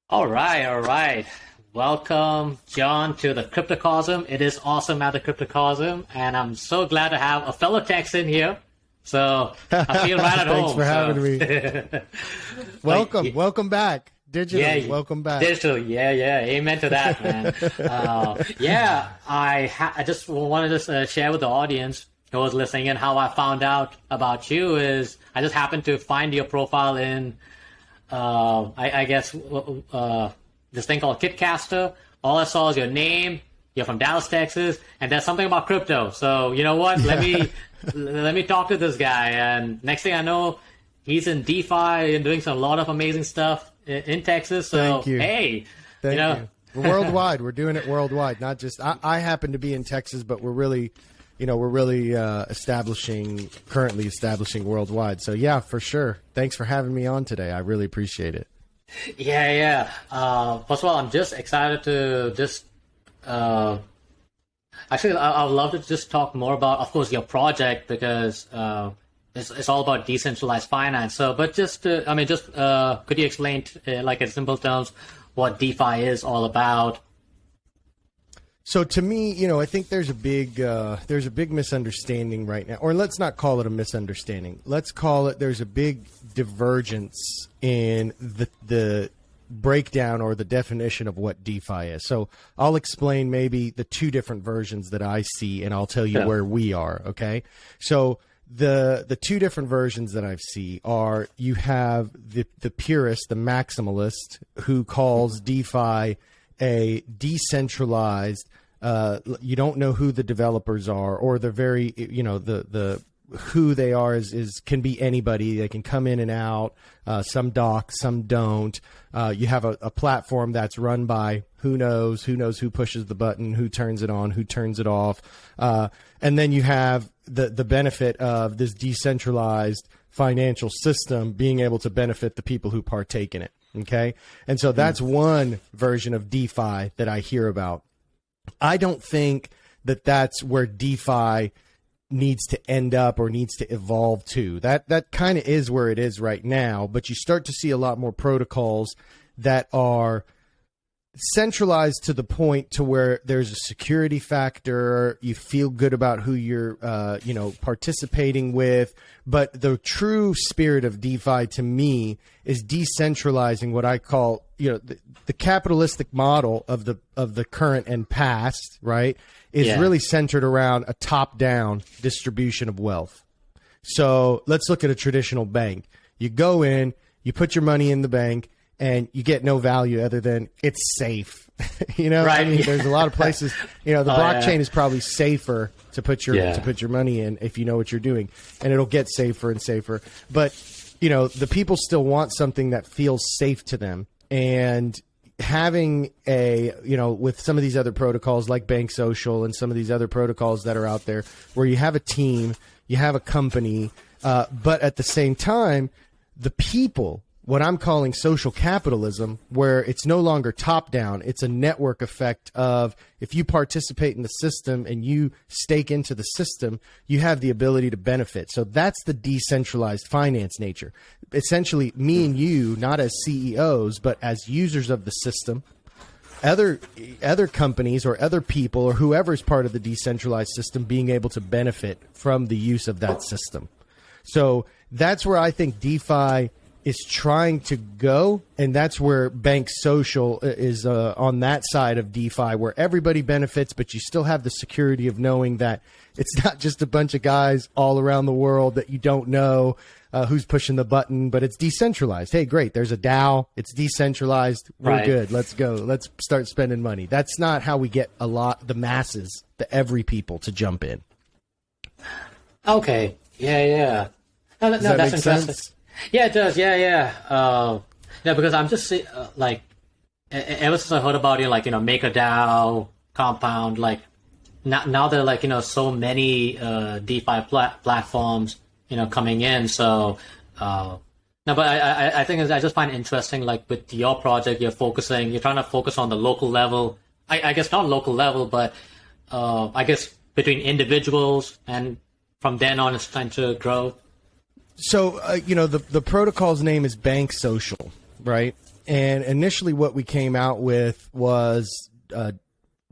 All right, all right. Welcome, John, to the Cryptocosm. It is awesome at the Cryptocosm, and I'm so glad to have a fellow Texan here. So I feel right at Thanks home. for having me. Welcome back. Digital, welcome back. Digital, yeah. Amen to that, man. I just wanted to share with the audience who was listening in how I found out about you is I just happened to find your profile in this thing called Kitcaster. All I saw is your name. You're from Dallas, Texas, and there's something about crypto. So you know what? Let me talk to this guy. And next thing I know, he's in DeFi and doing a lot of amazing stuff in Texas. So Thank you. Hey, Thank you. We're worldwide. We're doing it worldwide. Not just I happen to be in Texas, but we're really currently establishing worldwide. So yeah, for sure. Thanks for having me on today. I really appreciate it. Yeah. First of all, I'm just excited to actually, I would love to just talk more about, of course, your project because it's all about decentralized finance. So, but could you explain, like in simple terms, what DeFi is all about? So to me, I think there's a big misunderstanding right now, or let's not call it a misunderstanding. Let's call it there's a big divergence in the breakdown or the definition of what DeFi is. So I'll explain maybe the two different versions that I see, and I'll tell you where we are. Okay, so the two different versions that I see are you have the purist, the maximalist, who calls DeFi a decentralized, you don't know who the developers are, or the very, the who they are is can be anybody. They can come in and out. Some dock, some don't. You have a platform that's run by who knows who pushes the button, who turns it on, who turns it off. And then you have the benefit of this decentralized financial system being able to benefit the people who partake in it. Okay. And so that's one version of DeFi that I hear about. I don't think that that's where DeFi needs to end up or needs to evolve to. That kind of is where it is right now, but you start to see a lot more protocols that are centralized to the point to where there's a security factor. You feel good about who you're, participating with. But the true spirit of DeFi to me is decentralizing what I call, the capitalistic model of the current and past, right, is really centered around a top-down distribution of wealth. So let's look at a traditional bank. You go in, you put your money in the bank, and you get no value other than it's safe. Right. I mean, there's a lot of places, the blockchain is probably safer to put your money in if you know what you're doing, and it'll get safer and safer. But, the people still want something that feels safe to them. And having with some of these other protocols like BankSocial and some of these other protocols that are out there where you have a team, you have a company, but at the same time, the people, what I'm calling social capitalism, where it's no longer top down, it's a network effect of if you participate in the system and you stake into the system, you have the ability to benefit. So that's the decentralized finance nature. Essentially, me and you, not as CEOs, but as users of the system, other companies or other people or whoever's part of the decentralized system being able to benefit from the use of that system. So that's where I think DeFi is trying to go, and that's where BankSocial is on that side of DeFi, where everybody benefits, but you still have the security of knowing that it's not just a bunch of guys all around the world that you don't know who's pushing the button, but it's decentralized. Hey, great, there's a DAO, it's decentralized, we're good, let's go, let's start spending money. That's not how we get the masses, the every people to jump in. Okay, yeah. No, Does that that's make interesting. sense? Yeah, it does. Yeah. Because I'm just ever since I heard about it, MakerDAO, Compound, now there are so many DeFi platforms coming in. So but I think I just find it interesting, with your project, you're trying to focus on the local level. I guess not local level, but I guess between individuals, and from then on it's trying to grow. So, the protocol's name is BankSocial, right? And initially what we came out with was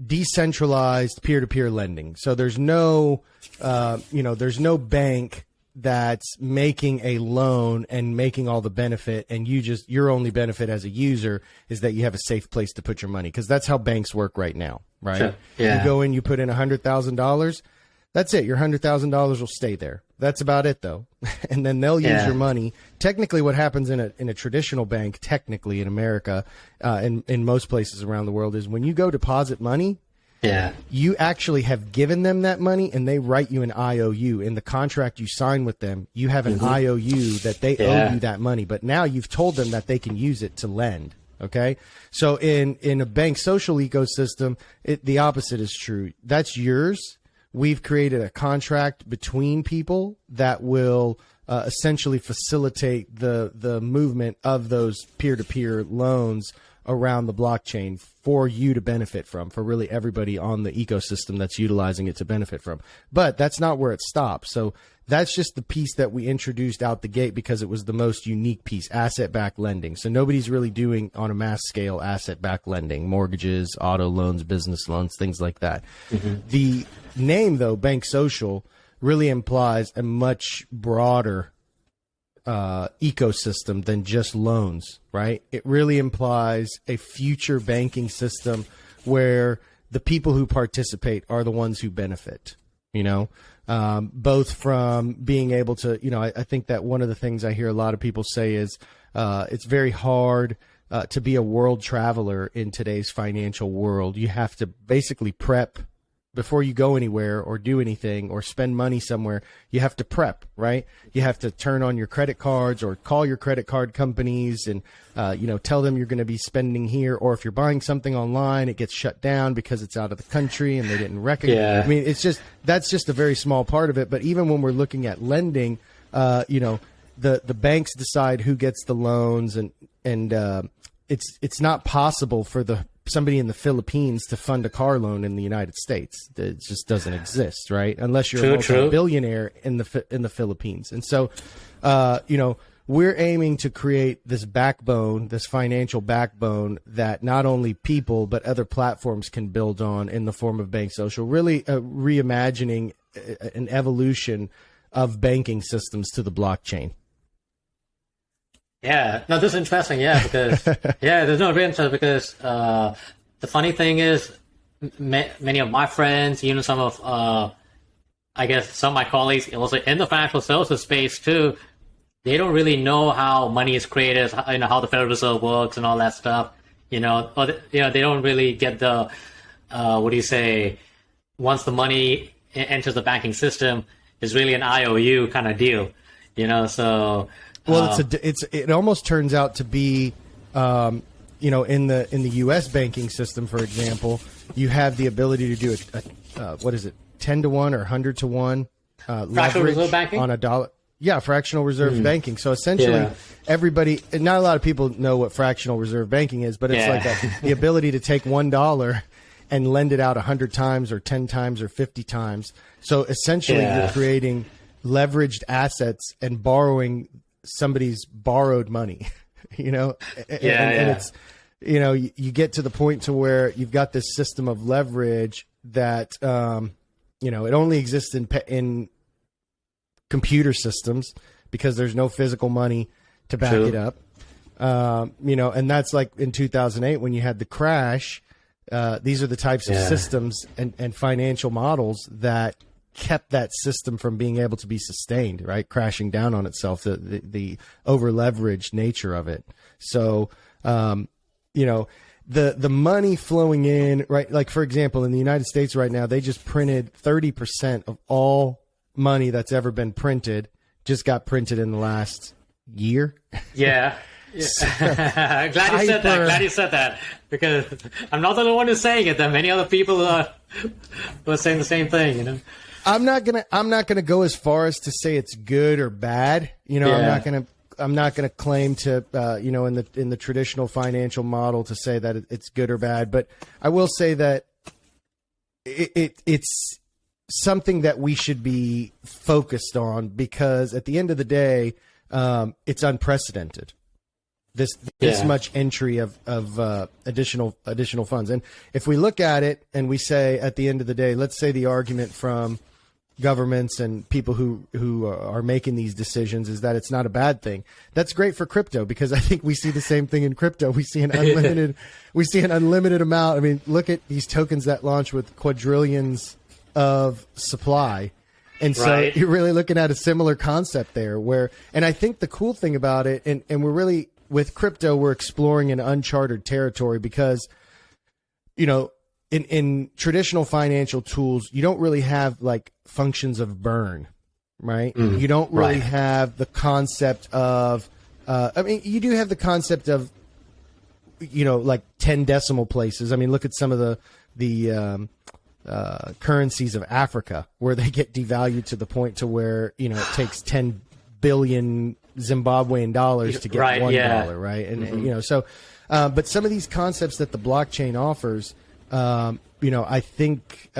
decentralized peer-to-peer lending. So there's no, there's no bank that's making a loan and making all the benefit, and your only benefit as a user is that you have a safe place to put your money, because that's how banks work right now, right? Sure. Yeah. You go in, you put in $100,000, that's it. Your $100,000 will stay there. That's about it, though. And then they'll use your money. Technically, what happens in a traditional bank, technically in America, in most places around the world, is when you go deposit money, you actually have given them that money, and they write you an IOU. In the contract you sign with them, you have an IOU that they owe you that money. But now you've told them that they can use it to lend. Okay? So in a BankSocial ecosystem, the opposite is true. That's yours. We've created a contract between people that will essentially facilitate the movement of those peer-to-peer loans around the blockchain for you to benefit from, for really everybody on the ecosystem that's utilizing it to benefit from. But that's not where it stops. So that's just the piece that we introduced out the gate because it was the most unique piece, asset-backed lending. So nobody's really doing on a mass scale asset-backed lending, mortgages, auto loans, business loans, things like that. The name, though, BankSocial, really implies a much broader ecosystem than just loans, right? It really implies a future banking system where the people who participate are the ones who benefit, both from being able to, I think that one of the things I hear a lot of people say is it's very hard to be a world traveler in today's financial world. You have to basically prep before you go anywhere or do anything or spend money somewhere. You have to prep, right? You have to turn on your credit cards or call your credit card companies and, tell them you're going to be spending here. Or if you're buying something online, it gets shut down because it's out of the country and they didn't recognize. Yeah. I mean, that's just a very small part of it. But even when we're looking at lending, the banks decide who gets the loans, and it's not possible for somebody in the Philippines to fund a car loan in the United States. It just doesn't exist, right? Unless you're a multi-billionaire in the Philippines. And so, we're aiming to create this backbone, this financial backbone that not only people but other platforms can build on in the form of BankSocial, really reimagining an evolution of banking systems to the blockchain. Yeah, no, this is interesting. Yeah, because there's no real interest because the funny thing is, many of my friends, some of I guess some of my colleagues, also in the financial services space too, they don't really know how money is created, how the Federal Reserve works and all that stuff. They don't really get the once the money enters the banking system, is really an IOU kind of deal. So. Well, it almost turns out to be, in the U.S. banking system, for example, you have the ability to do 10-to-1 or 100-to-1 fractional reserve banking on a dollar. Yeah, fractional reserve banking. So essentially, everybody, and not a lot of people know what fractional reserve banking is, but it's like the ability to take $1 and lend it out 100 times or 10 times or 50 times. So essentially, you're creating leveraged assets and borrowing somebody's borrowed money, and it's, you get to the point to where you've got this system of leverage that, it only exists in computer systems because there's no physical money to back it up. And that's like in 2008 when you had the crash. These are the types of systems and financial models that kept that system from being able to be sustained, right? Crashing down on itself, the over leveraged nature of it. So, the money flowing in, right? Like, for example, in the United States right now, they just printed 30% of all money that's ever been printed just got printed in the last year. Yeah. Glad you said that because I'm not the only one who's saying it. There are many other people who are saying the same thing, I'm not gonna go as far as to say it's good or bad. I'm not gonna claim to in the traditional financial model to say that it's good or bad. But I will say that it's something that we should be focused on because at the end of the day, it's unprecedented. this much entry of additional funds. And if we look at it and we say at the end of the day, let's say the argument from governments and people who are making these decisions is that it's not a bad thing. That's great for crypto, because I think we see the same thing in crypto. We see an unlimited amount. I mean, look at these tokens that launch with quadrillions of supply. And so you're really looking at a similar concept there and I think the cool thing about it, and we're really, with crypto, we're exploring an uncharted territory, because, in traditional financial tools, you don't really have like functions of burn, right? You don't really have the concept of, you do have the concept of, like 10 decimal places. I mean, look at some of the currencies of Africa, where they get devalued to the point to where, it takes 10 billion Zimbabwean dollars to get $1, right? And, but some of these concepts that the blockchain offers, I think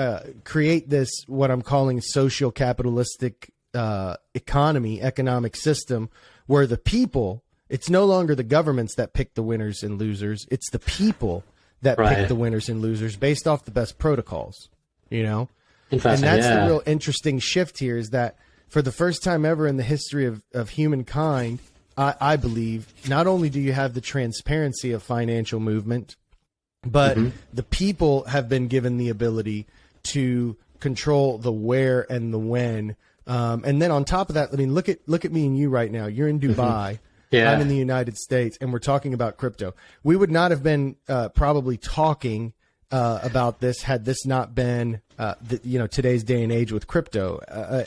create this, what I'm calling social capitalistic economic system, where the people, it's no longer the governments that pick the winners and losers. It's the people that pick the winners and losers based off the best protocols, And that's the real interesting shift here, is that for the first time ever in the history of humankind, I believe, not only do you have the transparency of financial movement, but the people have been given the ability to control the where and the when. And then on top of that, I mean, look at me and you right now. You're in Dubai. I'm in the United States, and we're talking about crypto. We would not have been probably talking about this had this not been today's day and age with crypto.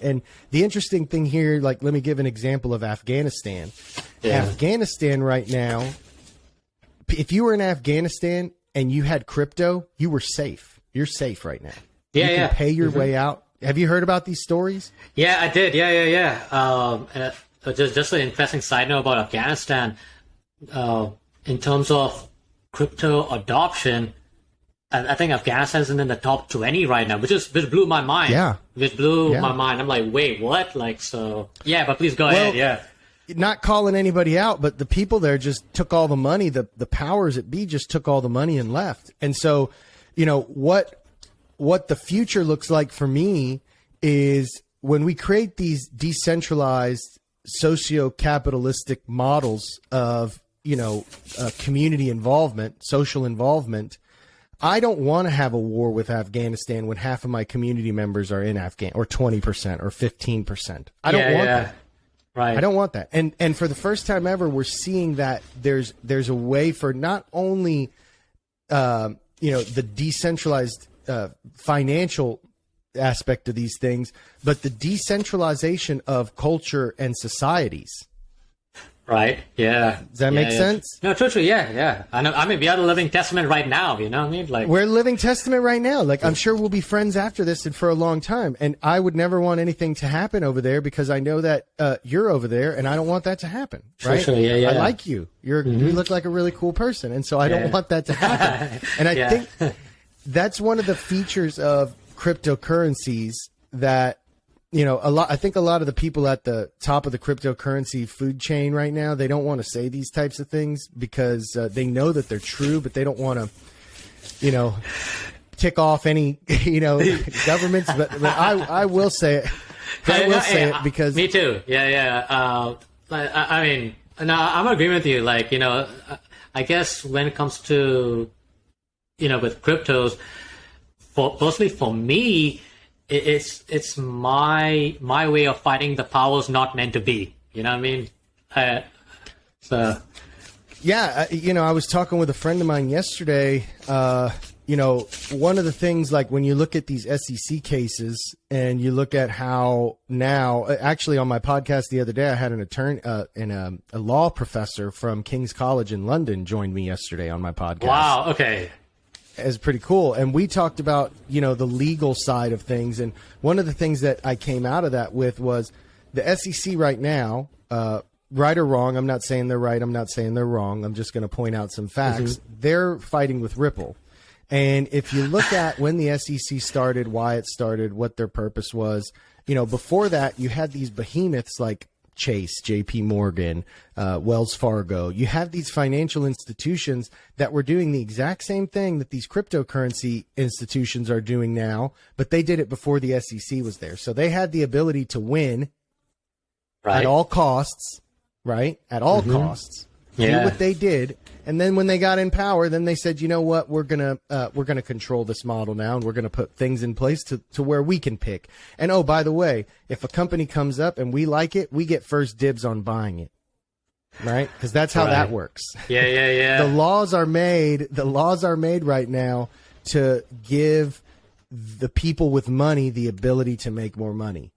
And the interesting thing here, like, let me give an example of Afghanistan. Afghanistan right now, if you were in Afghanistan and you had crypto, you were safe. You're safe right now. You can pay your way out. Have you heard about these stories? Yeah, I did. And just an interesting side note about Afghanistan. In terms of crypto adoption, I think Afghanistan's in the top 20 right now, which blew my mind. Which blew my mind. I'm like, wait, what? Like, so but please go ahead. Not calling anybody out, but the people there just took all the money. The powers that be just took all the money and left. And so, what the future looks like for me is when we create these decentralized socio-capitalistic models of, community involvement, social involvement. I don't want to have a war with Afghanistan when half of my community members are in Afghanistan, or 20% or 15%. I don't want that. Right. I don't want that. And for the first time ever, we're seeing that there's a way for not only the decentralized financial aspect of these things, but the decentralization of culture and societies. Right. Yeah. Does that make sense? No, true. Yeah. I know. I mean, we are the living testament right now. You know what I mean? Like, we're a living testament right now. Like, I'm sure we'll be friends after this and for a long time. And I would never want anything to happen over there, because I know that you're over there, and I don't want that to happen. Right? Sure. Yeah. I like you. You look like a really cool person, and so I don't want that to happen. And I think that's one of the features of cryptocurrencies that, I think a lot of the people at the top of the cryptocurrency food chain right now, they don't want to say these types of things because they know that they're true, but they don't want to, tick off any, governments. But I will say it. I will say it because me too. I mean, no, I'm agreeing with you. Like, I guess when it comes to, with cryptos, personally for me, it's my way of fighting the powers not meant to be. You know what I mean? I was talking with a friend of mine yesterday. One of the things, like when you look at these SEC cases and you look at how now, actually on my podcast the other day, I had an attorney and a law professor from King's College in London joined me yesterday on my podcast. Wow. Okay. Is pretty cool. And we talked about, the legal side of things. And one of the things that I came out of that with was the SEC right now, right or wrong. I'm not saying they're right. I'm not saying they're wrong. I'm just going to point out some facts. They're fighting with Ripple. And if you look at when the SEC started, why it started, what their purpose was, before that, you had these behemoths like Chase, JP Morgan, Wells Fargo. You have these financial institutions that were doing the exact same thing that these cryptocurrency institutions are doing now, but they did it before the SEC was there. So they had the ability to win at all costs, right? At all costs. Do what they did. And then when they got in power, then they said, you know what, we're gonna control this model now, and we're gonna put things in place to where we can pick. And oh, by the way, if a company comes up and we like it, we get first dibs on buying it, right? Because that's how that works. Yeah. The laws are made right now to give the people with money the ability to make more money,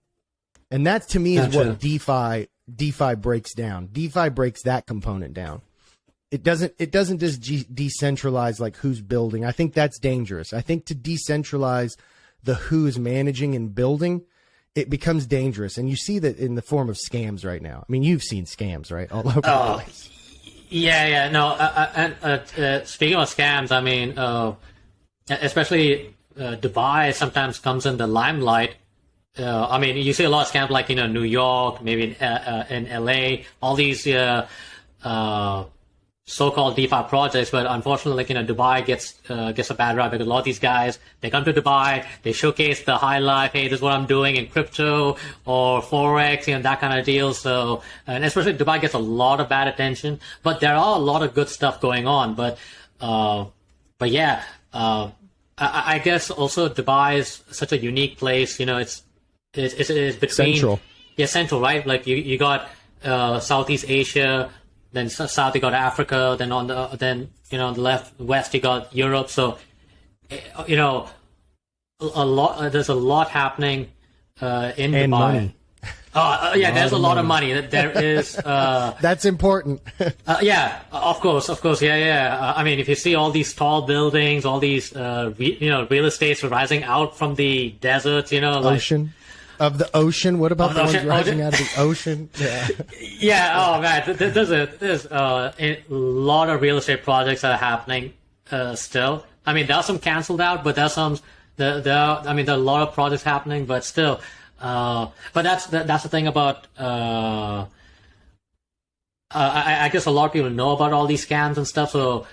and that to me is what DeFi breaks down. DeFi breaks that component down. It doesn't just decentralize like who's building. I think that's dangerous. I think to decentralize the who's managing and building, it becomes dangerous. And you see that in the form of scams right now. I mean, you've seen scams, right? All over the place. Yeah. No, and speaking of scams, I mean, especially Dubai sometimes comes in the limelight. I mean, you see a lot of scams like, New York, maybe in LA, all these so-called DeFi projects, but unfortunately, Dubai gets a bad rap because a lot of these guys, they come to Dubai, they showcase the high life, hey, this is what I'm doing in crypto or forex, that kind of deal. So, and especially Dubai gets a lot of bad attention, but there are a lot of good stuff going on. But yeah, I guess also Dubai is such a unique place. It's between central. Yeah, central, right? Like you got Southeast Asia. Then south you got Africa, then on the left west you got Europe. So there's a lot happening in Dubai. Money. There's a lot of money. There is. That's important. Yeah, of course. Yeah. I mean, if you see all these tall buildings, all these real estates rising out from the deserts, ocean. Of the ocean, what about the ones rising out of the ocean? Yeah. Yeah. Oh man, there's a lot of real estate projects that are happening still. I mean, there are some canceled out, but there's some. There are a lot of projects happening, but still. But that's the thing about. I guess a lot of people know about all these scams and stuff. So,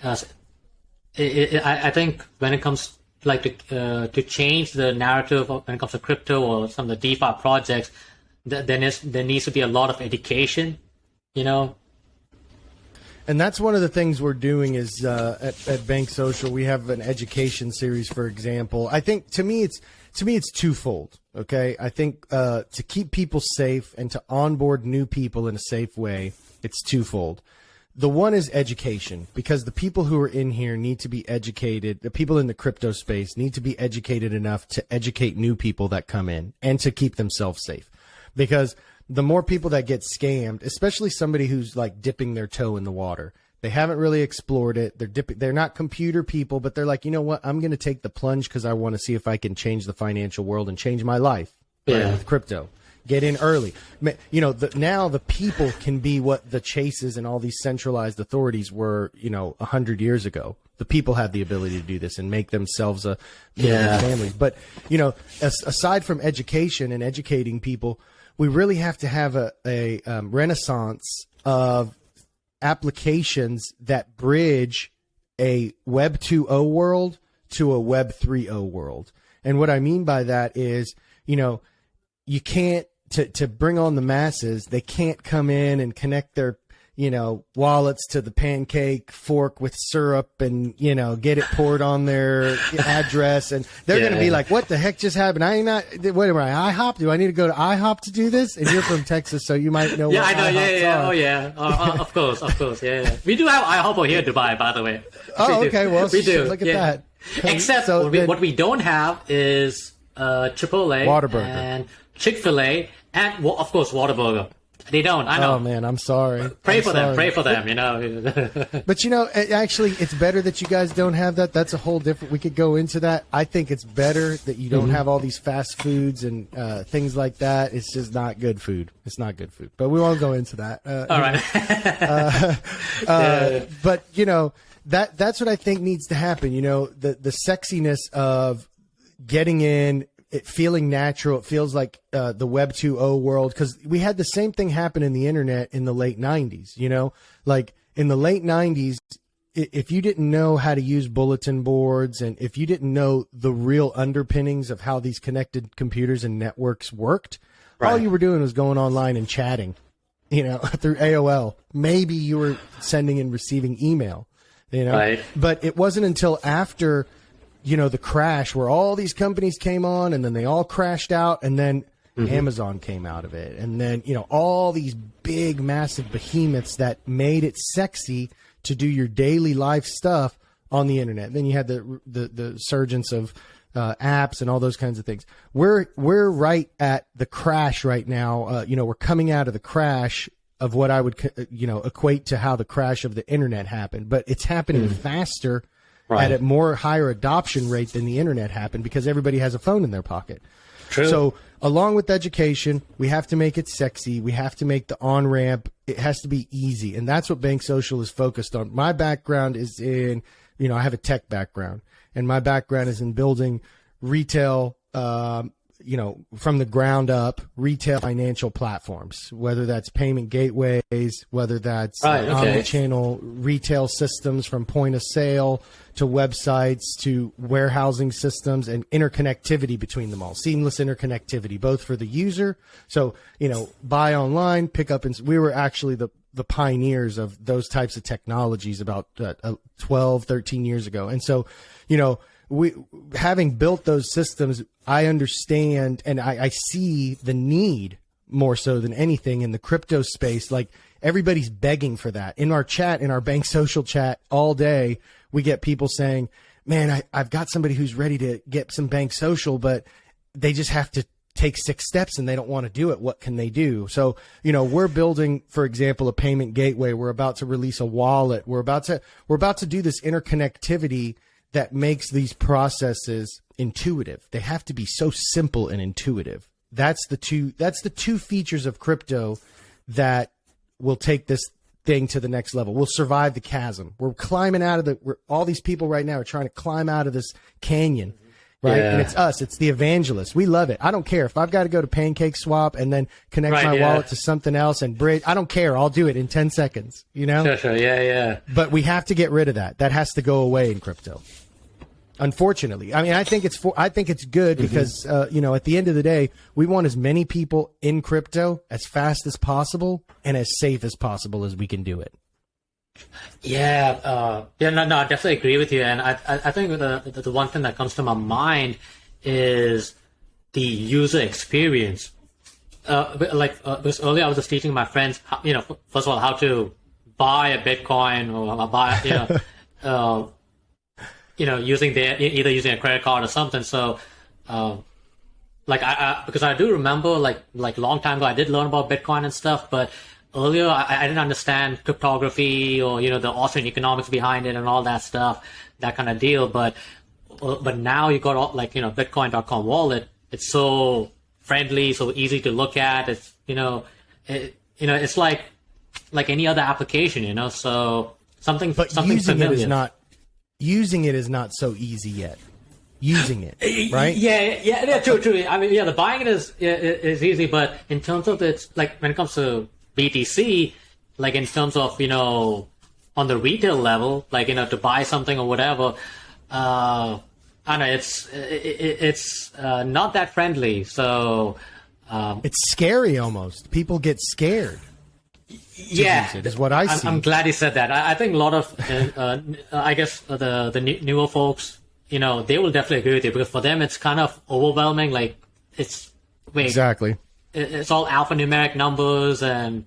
I think when it comes to change the narrative when it comes to crypto or some of the DeFi projects, there needs to be a lot of education, And that's one of the things we're doing is at BankSocial, we have an education series, for example. I think to me it's twofold. Okay, I think to keep people safe and to onboard new people in a safe way, it's twofold. The one is education, because the people who are in here need to be educated. The people in the crypto space need to be educated enough to educate new people that come in and to keep themselves safe. Because the more people that get scammed, especially somebody who's like dipping their toe in the water, they haven't really explored it. They're not computer people, but they're like, you know what? I'm going to take the plunge because I want to see if I can change the financial world and change my life with crypto. Get in early. Now the people can be what the Chases and all these centralized authorities were, 100 years ago. The people have the ability to do this and make themselves a family. But, aside from education and educating people, we really have to have a renaissance of applications that bridge a Web 2.0 world to a Web 3.0 world. And what I mean by that is, you can't, to bring on the masses, they can't come in and connect their, wallets to the pancake fork with syrup and, get it poured on their address. And they're going to be like, what the heck just happened? What am I, IHOP? Do I need to go to IHOP to do this? And you're from Texas, so you might know what I know. IHOPs are. Oh, yeah. Of course. Yeah. We do have IHOP here in Dubai, by the way. Oh, okay. Well, we do. Look at that. Except what we don't have is Chipotle Whataburger and Chick-fil-A and, of course, Whataburger. They don't. I know. Oh man, I'm sorry. Pray for them. But actually, it's better that you guys don't have that. That's a whole different. We could go into that. I think it's better that you don't have all these fast foods and things like that. It's just not good food. It's not good food. But we won't go into that. All right. But that's what I think needs to happen. The sexiness of getting in, it feeling natural. It feels like the Web 2.0 world, because we had the same thing happen in the internet in the late 90s, you know, like in the late 90s, if you didn't know how to use bulletin boards and if you didn't know the real underpinnings of how these connected computers and networks worked, all you were doing was going online and chatting, you know, through AOL. Maybe you were sending and receiving email, you know, but it wasn't until after, you know, the crash where all these companies came on and then they all crashed out, and then Amazon came out of it. And then, you know, all these big, massive behemoths that made it sexy to do your daily life stuff on the internet. Then you had the surgence of apps and all those kinds of things. We're right at the crash right now. You know, we're coming out of the crash of what I would, you know, equate to how the crash of the internet happened, but it's happening faster at a more higher adoption rate than the internet happened, because everybody has a phone in their pocket. True. So along with education, we have to make it sexy. We have to make the on-ramp. It has to be easy. And that's what BankSocial is focused on. My background is in, you know, I have a tech background, and my background is in building retail, you know, from the ground up, retail financial platforms, whether that's payment gateways, whether that's omnichannel retail systems from point of sale to websites to warehousing systems, and interconnectivity between them all, seamless interconnectivity, both for the user. So, you know, buy online, pick up, and we were actually the pioneers of those types of technologies about 12, 13 years ago. And so, you know, we, having built those systems, I understand and I see the need more so than anything in the crypto space. Like, everybody's begging for that. In our chat, in our BankSocial chat all day, we get people saying, man, I've got somebody who's ready to get some BankSocial, but they just have to take 6 steps and they don't want to do it. What can they do? So, you know, we're building, for example, a payment gateway. We're about to release a wallet. We're about to do this interconnectivity that makes these processes intuitive. They have to be so simple and intuitive. That's the two features of crypto that will take this thing to the next level. We'll survive the chasm. We're climbing out of all these people right now are trying to climb out of this canyon, right? Yeah. And it's us. It's the evangelists. We love it. I don't care if I've got to go to PancakeSwap and then connect my wallet to something else and bridge. I don't care. I'll do it in 10 seconds, you know? Sure. Yeah. But we have to get rid of that. That has to go away in crypto. Unfortunately, I mean, I think it's good because, you know, at the end of the day, we want as many people in crypto as fast as possible and as safe as possible as we can do it. Yeah. No, I definitely agree with you. And I think the one thing that comes to my mind is the user experience. Because earlier I was just teaching my friends, you know, first of all, how to buy a Bitcoin or buy, you know, using either using a credit card or something. So, because I do remember, like long time ago, I did learn about Bitcoin and stuff, but earlier I didn't understand cryptography or, you know, the Austrian economics behind it and all that stuff, that kind of deal. But now you got all, like, you know, Bitcoin.com wallet. It's so friendly, so easy to look at. It's, it's like any other application, you know. So something familiar. Using it is not so easy yet. Using it, right? Yeah, true. I mean, the buying it is easy, but in terms of it's like when it comes to BTC, like in terms of, you know, on the retail level, like, you know, to buy something or whatever, I don't know, it's not that friendly. So it's scary almost. People get scared. Yeah, is what I see. I'm glad you said that. I think a lot of, I guess the newer folks, you know, they will definitely agree with you, because for them it's kind of overwhelming. Like exactly. It's all alphanumeric numbers and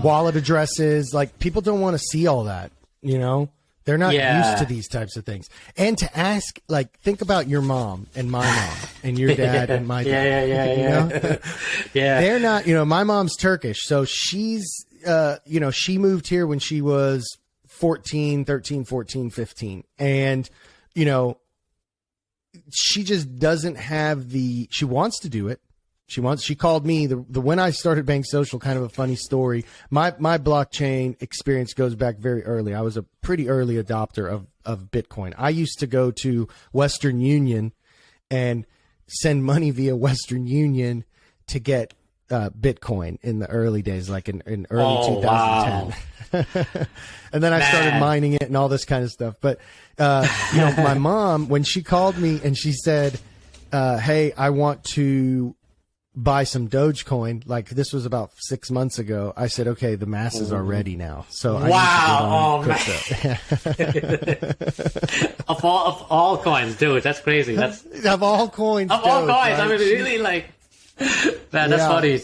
wallet addresses. Like, people don't want to see all that. You know, they're not used to these types of things. And to ask, like, think about your mom and my mom and your dad and my dad. Yeah. Yeah. They're not, you know, my mom's Turkish. So she's, you know, she moved here when she was 13, 14, 15. And, you know, she just doesn't have she wants to do it. She called me when I started BankSocial, kind of a funny story. My blockchain experience goes back very early. I was a pretty early adopter of Bitcoin. I used to go to Western Union and send money via Western Union to get Bitcoin in the early days, like in early 2010. Wow. And then I started mining it and all this kind of stuff. But, my mom, when she called me and she said, hey, I want to buy some Dogecoin, like this was about 6 months ago, I said, okay, the masses are ready now. So I need to get on crypto. of all coins, dude, that's crazy. That's of all coins. Of all coins, right? I mean, really, like, man, that's funny.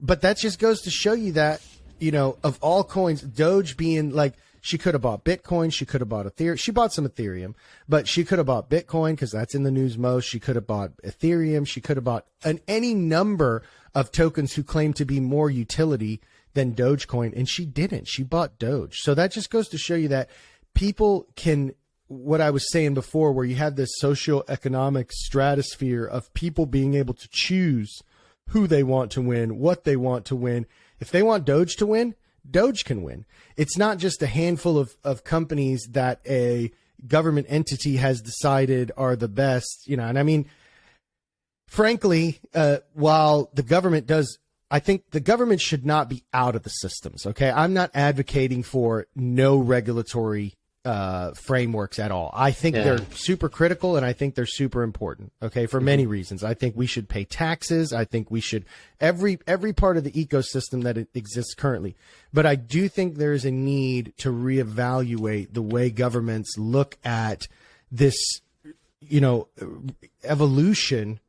But that just goes to show you that, of all coins, Doge being like, she could have bought Bitcoin. She could have bought Ethereum. She bought some Ethereum, but she could have bought Bitcoin because that's in the news most. She could have bought Ethereum. She could have bought any number of tokens who claim to be more utility than Dogecoin, and she didn't. She bought Doge. So that just goes to show you that people can, what I was saying before, where you have this socio-economic stratosphere of people being able to choose who they want to win, what they want to win. If they want Doge to win, Doge can win. It's not just a handful of companies that a government entity has decided are the best, and I mean, frankly, while the government does, I think the government should not be out of the systems. Okay. I'm not advocating for no regulatory frameworks at all. I think they're super critical, and I think they're super important. Okay, for many reasons. I think we should pay taxes. I think we should every part of the ecosystem that exists currently. But I do think there is a need to reevaluate the way governments look at this, evolution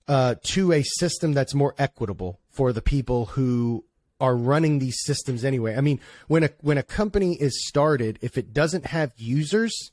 to a system that's more equitable for the people who are running these systems anyway. I mean, when a company is started, if it doesn't have users,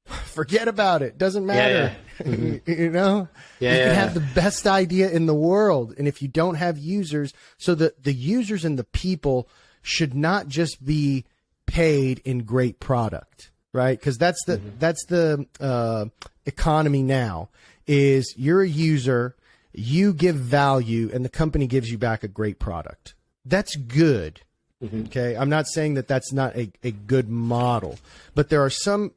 forget about it. Doesn't matter. You can have the best idea in the world, and if you don't have users, so the users and the people should not just be paid in great product, right? Because that's the economy now. Is you're a user, you give value, and the company gives you back a great product. That's good. Okay. I'm not saying that that's not a good model, but there are some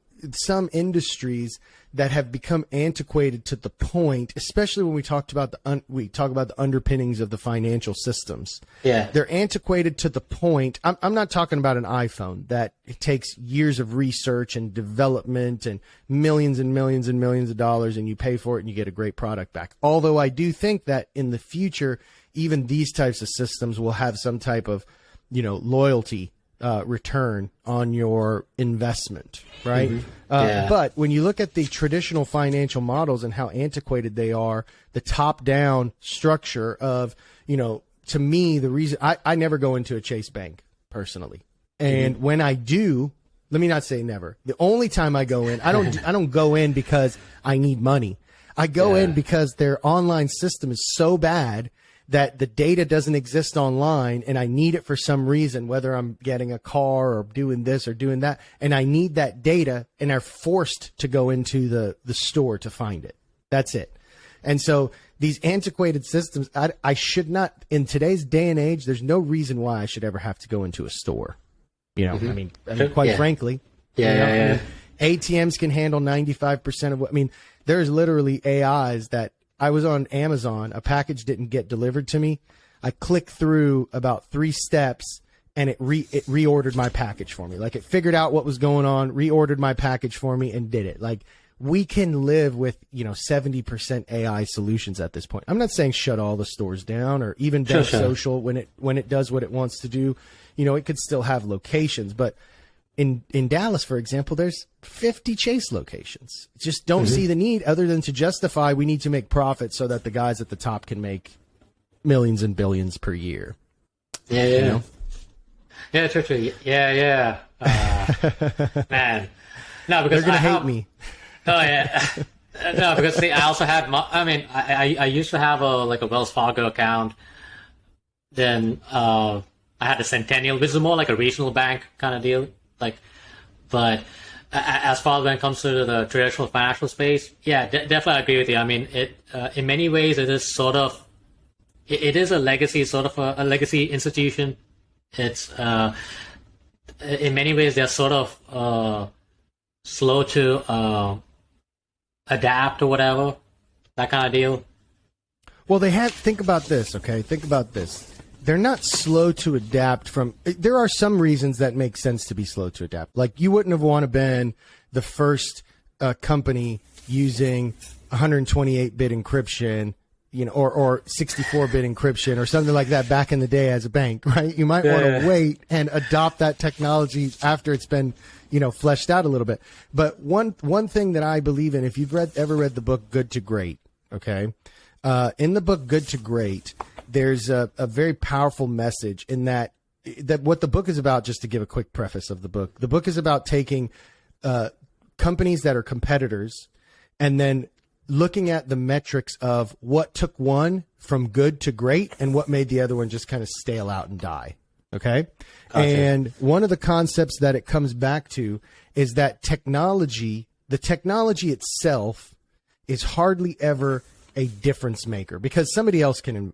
industries that have become antiquated to the point, especially when we talk about the underpinnings of the financial systems. Yeah. They're antiquated to the point. I'm not talking about an iPhone that it takes years of research and development and millions and millions and millions of dollars, and you pay for it and you get a great product back. Although I do think that in the future, even these types of systems will have some type of, loyalty return on your investment, right? But when you look at the traditional financial models and how antiquated they are, the top-down structure of, to me, the reason I never go into a Chase Bank personally, and when I do, let me not say never. The only time I go in, I don't go in because I need money. I go in because their online system is so bad that the data doesn't exist online, and I need it for some reason, whether I'm getting a car or doing this or doing that, and I need that data, and are forced to go into the store to find it. That's it. And so these antiquated systems, I should not, in today's day and age, there's no reason why I should ever have to go into a store. I mean, quite frankly, ATMs can handle 95% of what, there's literally AIs that, I was on Amazon, a package didn't get delivered to me. I clicked through about 3 steps, and it reordered my package for me. Like, it figured out what was going on, reordered my package for me, and did it. Like, we can live with, 70% AI solutions at this point. I'm not saying shut all the stores down, or even BankSocial when it does what it wants to do. It could still have locations, but in Dallas, for example, there's 50 Chase locations. Just don't see the need, other than to justify we need to make profit so that the guys at the top can make millions and billions per year. True. Man, no, because they're gonna hate me. Oh yeah, no, because I also had. I used to have a Wells Fargo account. Then I had a Centennial, which is more like a regional bank kind of deal. But as far as when it comes to the traditional financial space, definitely agree with you. It in many ways it is sort of, it is a legacy, sort of a legacy institution. It's in many ways they're sort of slow to adapt or whatever. that kind of deal? Well, think about this, okay? Think about this. They're not slow to adapt there are some reasons that make sense to be slow to adapt. Like, you wouldn't have want to been the first company using 128-bit encryption, or 64-bit encryption or something like that back in the day as a bank, right? You might want to wait and adopt that technology after it's been, fleshed out a little bit. But one thing that I believe in, if you've ever read the book Good to Great, okay? In the book Good to Great, there's a very powerful message in that what the book is about. Just to give a quick preface of the book is about taking companies that are competitors and then looking at the metrics of what took one from good to great and what made the other one just kind of stale out and die. Okay. Gotcha. And one of the concepts that it comes back to is that the technology itself is hardly ever a difference maker, because somebody else can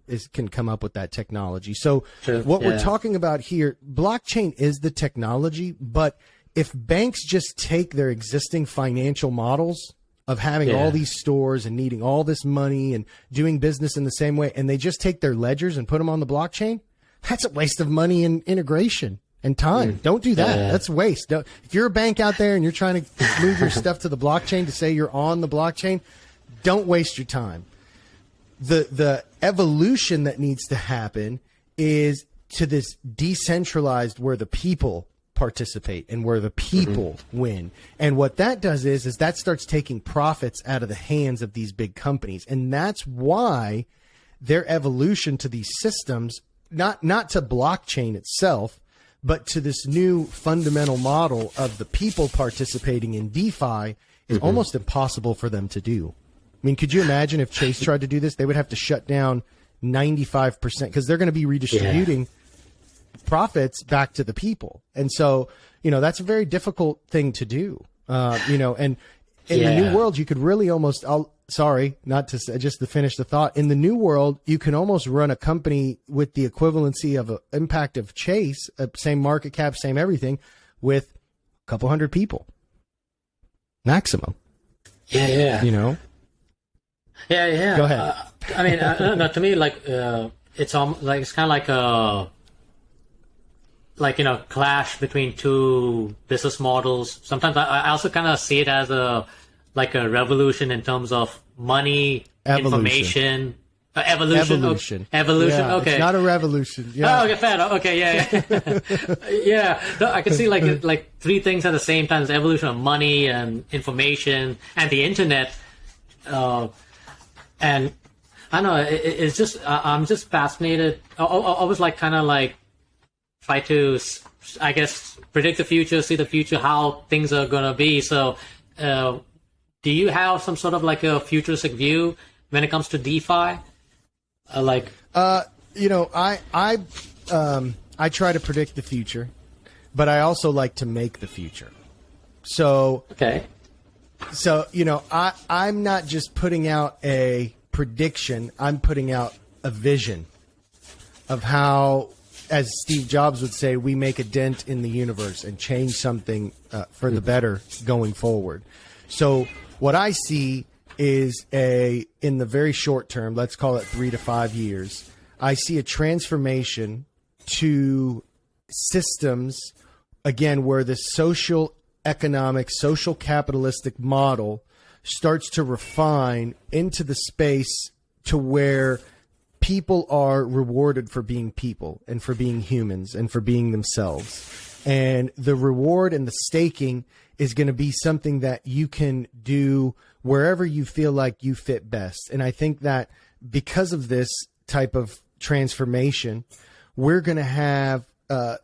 come up with that technology. So what we're talking about here, blockchain is the technology, but if banks just take their existing financial models of having all these stores and needing all this money and doing business in the same way, and they just take their ledgers and put them on the blockchain, that's a waste of money and integration and time. Don't do that. That's waste. If you're a bank out there and you're trying to move your stuff to the blockchain to say you're on the blockchain, don't waste your time. The evolution that needs to happen is to this decentralized, where the people participate and where the people win. And what that does is that starts taking profits out of the hands of these big companies. And that's why their evolution to these systems, not to blockchain itself, but to this new fundamental model of the people participating in DeFi is almost impossible for them to do. I mean, could you imagine if Chase tried to do this? They would have to shut down 95% because they're going to be redistributing profits back to the people. And so, that's a very difficult thing to do. And in the new world, you could really almost, just to finish the thought, in the new world, you can almost run a company with the equivalency of an impact of Chase, same market cap, same everything, with a couple hundred people. Maximum. Yeah. Yeah. Go ahead. I mean, no, to me, it's it's kind of like a clash between two business models. Sometimes I also kind of see it as a revolution in terms of money, information, evolution. Yeah, okay, it's not a revolution. Yeah. Oh, okay, fair enough. Okay, yeah. No, I can see like three things at the same time: the evolution of money and information and the internet. And I don't know, it's just I'm just fascinated. I was try to, I guess, predict the future, see the future, how things are gonna be. So, do you have some sort of a futuristic view when it comes to DeFi? I try to predict the future, but I also like to make the future. So okay. So, I'm not just putting out a prediction, I'm putting out a vision of how, as Steve Jobs would say, we make a dent in the universe and change something for the better going forward. So what I see is in the very short term, let's call it 3 to 5 years, I see a transformation to systems, again, where the social capitalistic model starts to refine into the space to where people are rewarded for being people and for being humans and for being themselves. And the reward and the staking is going to be something that you can do wherever you feel like you fit best. And I think that because of this type of transformation, we're going to have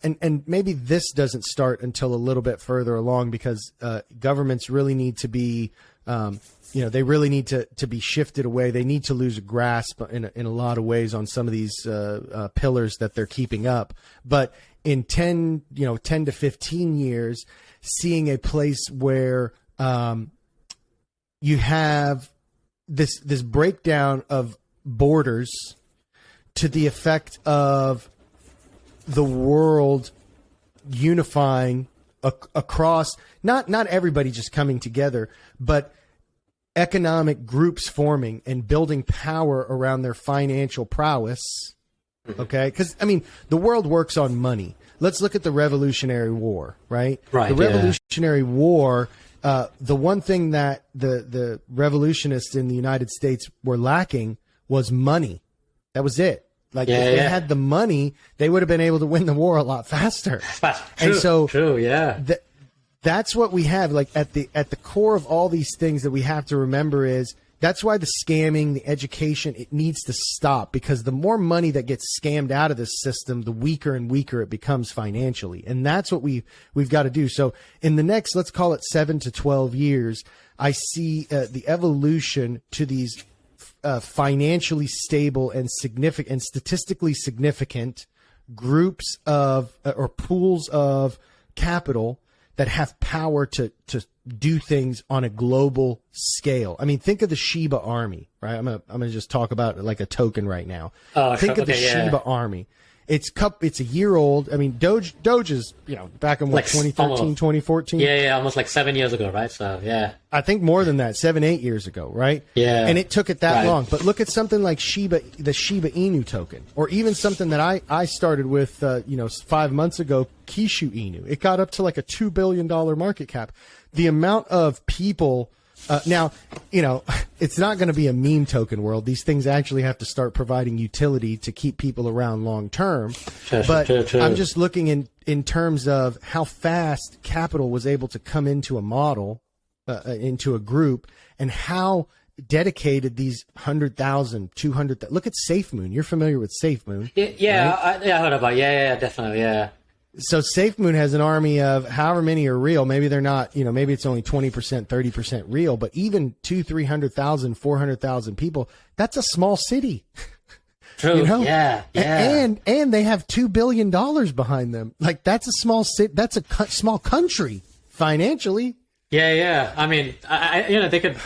and maybe this doesn't start until a little bit further along, because governments really need to be, they really need to be shifted away. They need to lose a grasp in a lot of ways on some of these pillars that they're keeping up. But in 10 to 15 years, seeing a place where you have this breakdown of borders to the effect of the world unifying across, not everybody just coming together, but economic groups forming and building power around their financial prowess. Okay, because I mean, the world works on money. Let's look at the Revolutionary War, right? Right. The Revolutionary War. The one thing that the revolutionists in the United States were lacking was money. That was it. Like if they had the money, they would have been able to win the war a lot faster. And so that's what we have. Like at the core of all these things that we have to remember is that's why the scamming, the education, it needs to stop, because the more money that gets scammed out of this system, the weaker and weaker it becomes financially. And that's what we've got to do. So in the next, let's call it 7 to 12 years, I see the evolution to these financially stable and significant and statistically significant groups of or pools of capital that have power to do things on a global scale. I mean, think of the Shiba Army, right? I'm gonna just talk about it like a token right now. Think of the Shiba Army. It's a year old. I mean, Doge is, back in 2013, 2014. Yeah, almost like 7 years ago, right? So yeah, I think more than that, 7, 8 years ago, right? Yeah, and it took it that long. But look at something like the Shiba Inu token, or even something that I started with, 5 months ago, Kishu Inu. It got up to like a $2 billion market cap. The amount of people. Now, it's not going to be a meme token world. These things actually have to start providing utility to keep people around long term. But I'm just looking in terms of how fast capital was able to come into a model, into a group, and how dedicated these 100,000, 200,000. Look at SafeMoon. You're familiar with SafeMoon. Yeah, right? I heard about it. Yeah, definitely, yeah. So SafeMoon has an army of however many are real. Maybe they're not, maybe it's only 20%, 30% real, but even 300,000, 400,000 people, that's a small city. True. Yeah. And they have $2 billion behind them. Like that's a small city. That's a small country financially. Yeah. I mean, they could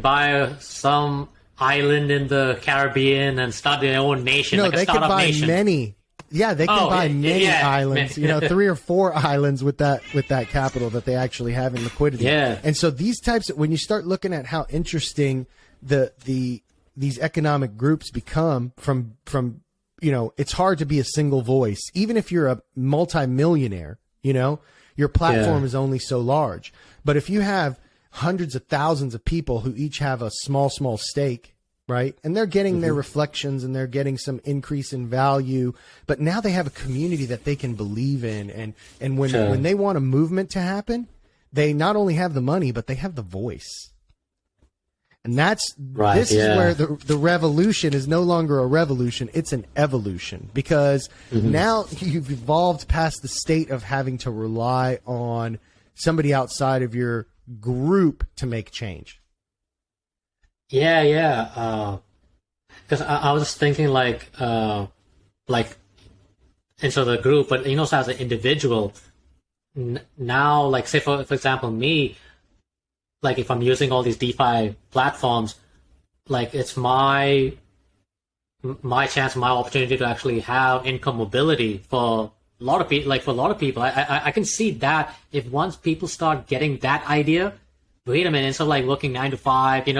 buy some island in the Caribbean and start their own nation. No, like they a startup could buy nation. many. Yeah, they can buy many islands, 3 or 4 islands with that capital that they actually have in liquidity. Yeah. And so these types of, when you start looking at how interesting these economic groups become from it's hard to be a single voice. Even if you're a multimillionaire, your platform is only so large. But if you have hundreds of thousands of people who each have a small stake, right? And they're getting their reflections and they're getting some increase in value, but now they have a community that they can believe in. And when they want a movement to happen, they not only have the money, but they have the voice. And this is where the revolution is no longer a revolution. It's an evolution, because now you've evolved past the state of having to rely on somebody outside of your group to make change. Yeah. Because I was just thinking like, and so the group, but so as an individual, now, like say for example me, like if I'm using all these DeFi platforms, like it's my chance, my opportunity to actually have income mobility for a lot of people. Like for a lot of people, I can see that if once people start getting that idea, wait a minute, instead of like working 9 to 5, in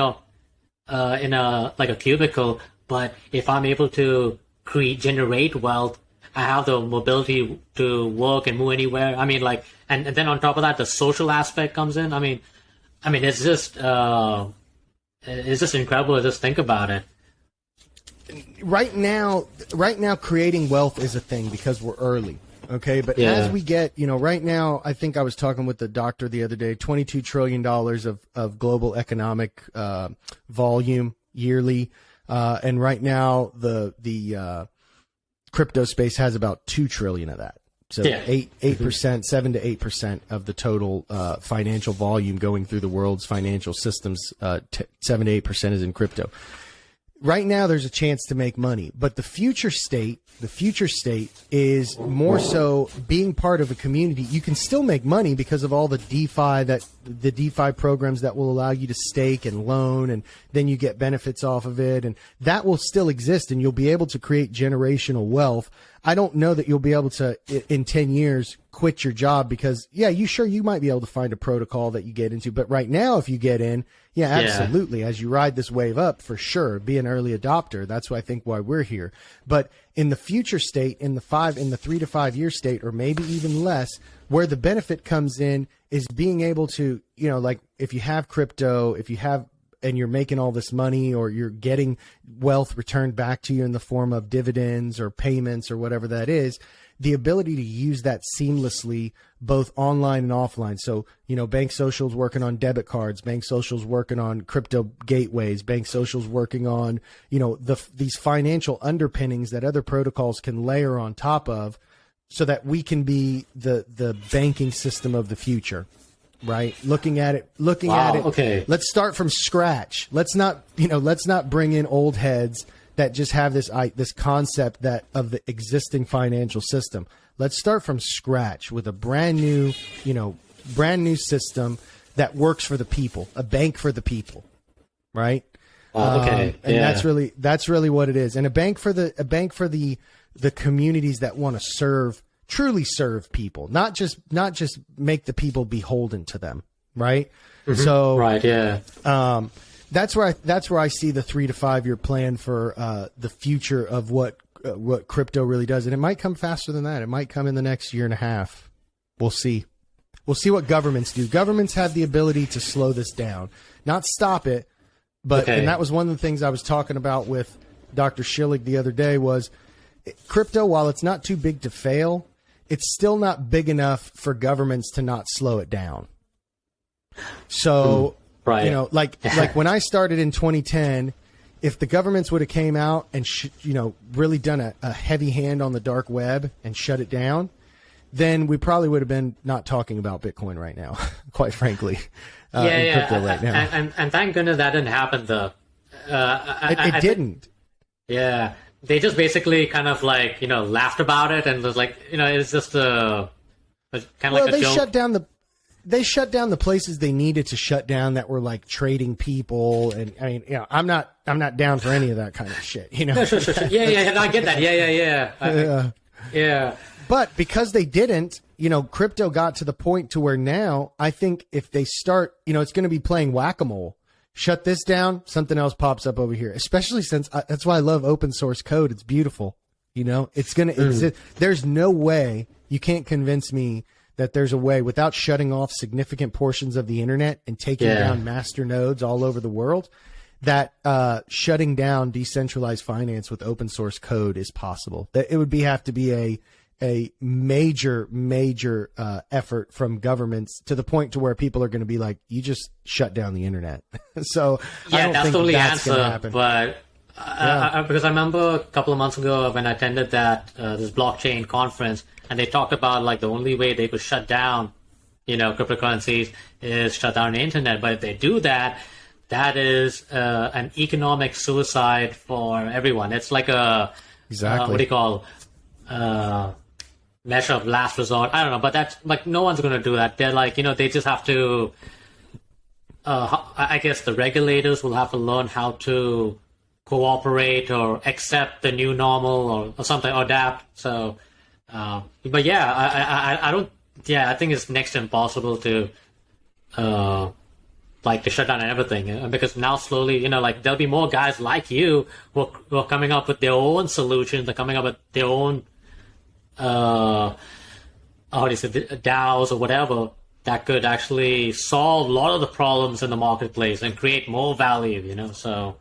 a cubicle, but if I'm able to generate wealth, I have the mobility to work and move anywhere. I mean, like, and then on top of that, the social aspect comes in. I mean, it's just incredible to just think about it. Right now, creating wealth is a thing because we're early. Okay, but as we get, right now, I think I was talking with the doctor the other day, $22 trillion of global economic volume yearly. And right now, the crypto space has about 2 trillion of that. So 8%, 7 to 8% of the total financial volume going through the world's financial systems, 7 to 8% is in crypto. Right now, there's a chance to make money, but the future state is more so being part of a community. You can still make money because of all the DeFi programs that will allow you to stake and loan, and then you get benefits off of it, and that will still exist, and you'll be able to create generational wealth. I don't know that you'll be able to, in 10 years, quit your job because, yeah, you might be able to find a protocol that you get into. But right now, if you get in, yeah, absolutely. As you ride this wave up, for sure, be an early adopter. That's why I think why we're here. But in the future state, in the 3 to 5 year state, or maybe even less, where the benefit comes in is being able to, like if you have crypto, and you're making all this money, or you're getting wealth returned back to you in the form of dividends or payments or whatever that is, the ability to use that seamlessly, both online and offline. So, BankSocial's working on debit cards, BankSocial's working on crypto gateways, BankSocial's working on, these financial underpinnings that other protocols can layer on top of, so that we can be the banking system of the future. Right. Looking at it. Okay. Let's start from scratch. Let's not bring in old heads that just have this concept of the existing financial system. Let's start from scratch with a brand new system that works for the people, a bank for the people. Right. Okay. And that's really what it is. And a bank for the communities that want to truly serve people, not just make the people beholden to them, right? Mm-hmm. So, right, yeah. That's where I see the 3 to 5 year plan for the future of what crypto really does, and it might come faster than that. It might come in the next year and a half. We'll see. We'll see what governments do. Governments have the ability to slow this down, not stop it, but and that was one of the things I was talking about with Dr. Schillig the other day was crypto. While it's not too big to fail, it's still not big enough for governments to not slow it down. So, right. like when I started in 2010, if the governments would have came out and, really done a heavy hand on the dark web and shut it down, then we probably would have been not talking about Bitcoin right now, quite frankly. Crypto right now. And thank goodness that didn't happen, though. It didn't. Yeah. They just basically kind of laughed about it and was like, it's just kind of like a joke. They shut down the places they needed to shut down that were like trading people, and I mean, I'm not down for any of that kind of shit. No, sure. Yeah, I get that. Yeah. But because they didn't, crypto got to the point to where now I think if they start, it's going to be playing whack-a-mole. Shut this down, something else pops up over here. Especially since that's why I love open source code. It's beautiful. It's going to exist. There's no way, you can't convince me that there's a way without shutting off significant portions of the internet and taking down master nodes all over the world, that shutting down decentralized finance with open source code is possible. That it would have to be a major effort from governments to the point to where people are going to be like, you just shut down the internet. So I don't that's think totally that's going to answer. happen. But because I remember a couple of months ago when I attended that this blockchain conference, and they talked about the only way they could shut down, cryptocurrencies is shut down the internet. But if they do that, that is an economic suicide for everyone. It's like a what do you call measure of last resort. I don't know, but that's no one's going to do that. They're they just have to. I guess the regulators will have to learn how to cooperate or accept the new normal or something, or adapt. So, but yeah, I don't. Yeah, I think it's next to impossible to shut down everything, because now slowly, there'll be more guys like you who are coming up with their own solutions. They're coming up with their own how do you say, DAOs or whatever that could actually solve a lot of the problems in the marketplace and create more value. So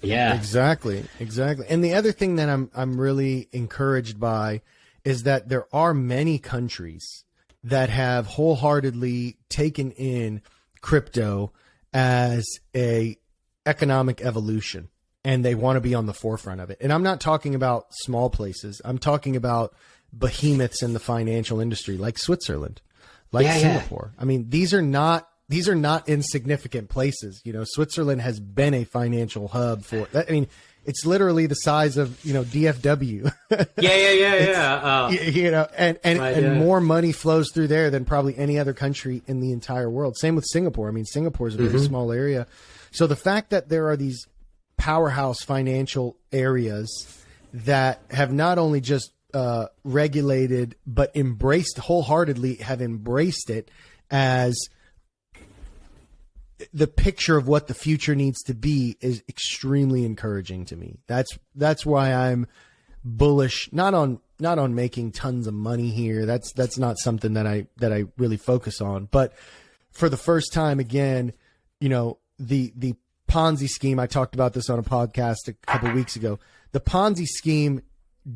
yeah, exactly. And the other thing that I'm really encouraged by is that there are many countries that have wholeheartedly taken in crypto as a economic evolution, and they want to be on the forefront of it. And I'm not talking about small places. I'm talking about behemoths in the financial industry, like Switzerland, like Singapore. I mean, these are not insignificant places. Switzerland has been a financial hub for that. I mean, it's literally the size of, DFW. And more money flows through there than probably any other country in the entire world. Same with Singapore. I mean, Singapore is a very small area. So the fact that there are these powerhouse financial areas that have not only just regulated, but have embraced it as the picture of what the future needs to be is extremely encouraging to me. That's why I'm bullish, not on making tons of money here. That's not something that I really focus on. But for the first time again, the Ponzi scheme, I talked about this on a podcast a couple weeks ago. The Ponzi scheme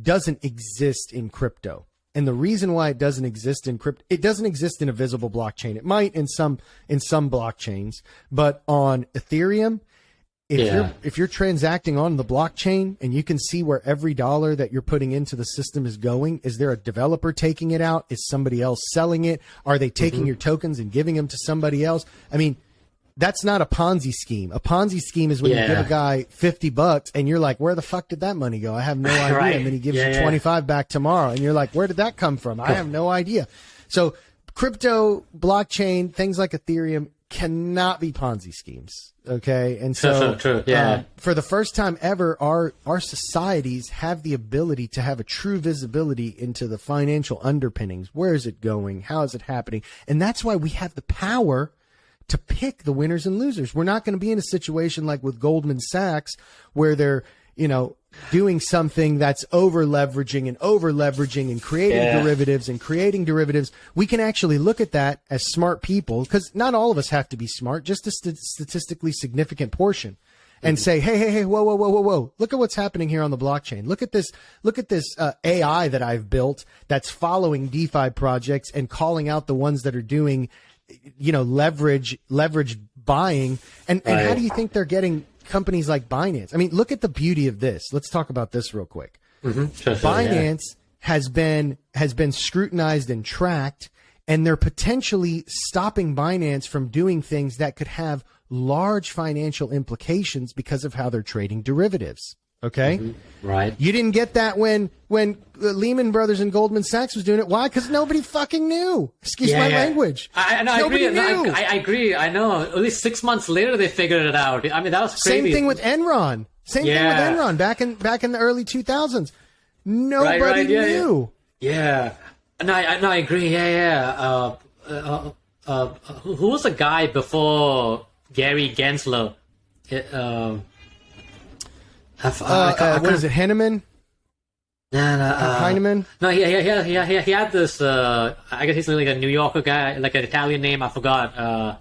doesn't exist in crypto. And the reason why it doesn't exist in crypto, it doesn't exist in a visible blockchain. It might in some blockchains, but on Ethereum, if you're transacting on the blockchain and you can see where every dollar that you're putting into the system is going, is there a developer taking it out? Is somebody else selling it? Are they taking your tokens and giving them to somebody else? I mean, that's not a Ponzi scheme. A Ponzi scheme is when you give a guy $50 and you're like, where the fuck did that money go? I have no idea. Right. And then he gives you 25 back tomorrow. And you're like, where did that come from? I have no idea. So crypto, blockchain, things like Ethereum cannot be Ponzi schemes. Okay. And so true. Yeah. For the first time ever, our societies have the ability to have a true visibility into the financial underpinnings. Where is it going? How is it happening? And that's why we have the power to pick the winners and losers. We're not going to be in a situation like with Goldman Sachs where they're, doing something that's over leveraging and creating derivatives. We can actually look at that as smart people, because not all of us have to be smart, just a statistically significant portion, and say, hey, whoa. Look at what's happening here on the blockchain. Look at this AI that I've built that's following DeFi projects and calling out the ones that are doing leverage buying. And how do you think they're getting companies like Binance? I mean, look at the beauty of this. Let's talk about this real quick. Binance has been scrutinized and tracked, and they're potentially stopping Binance from doing things that could have large financial implications because of how they're trading derivatives. Okay. Right. You didn't get that when Lehman Brothers and Goldman Sachs was doing it. Why? Because nobody fucking knew. Excuse my language. I agree. I agree. I know. At least 6 months later, they figured it out. I mean, that was crazy. Same thing with Enron. Back in the early 2000s. Nobody knew. Yeah. No, I agree. Yeah. Who was the guy before Gary Gensler? What is it, Henneman? Heinemann? No, he had this. I guess he's like a New Yorker guy, like an Italian name. I forgot.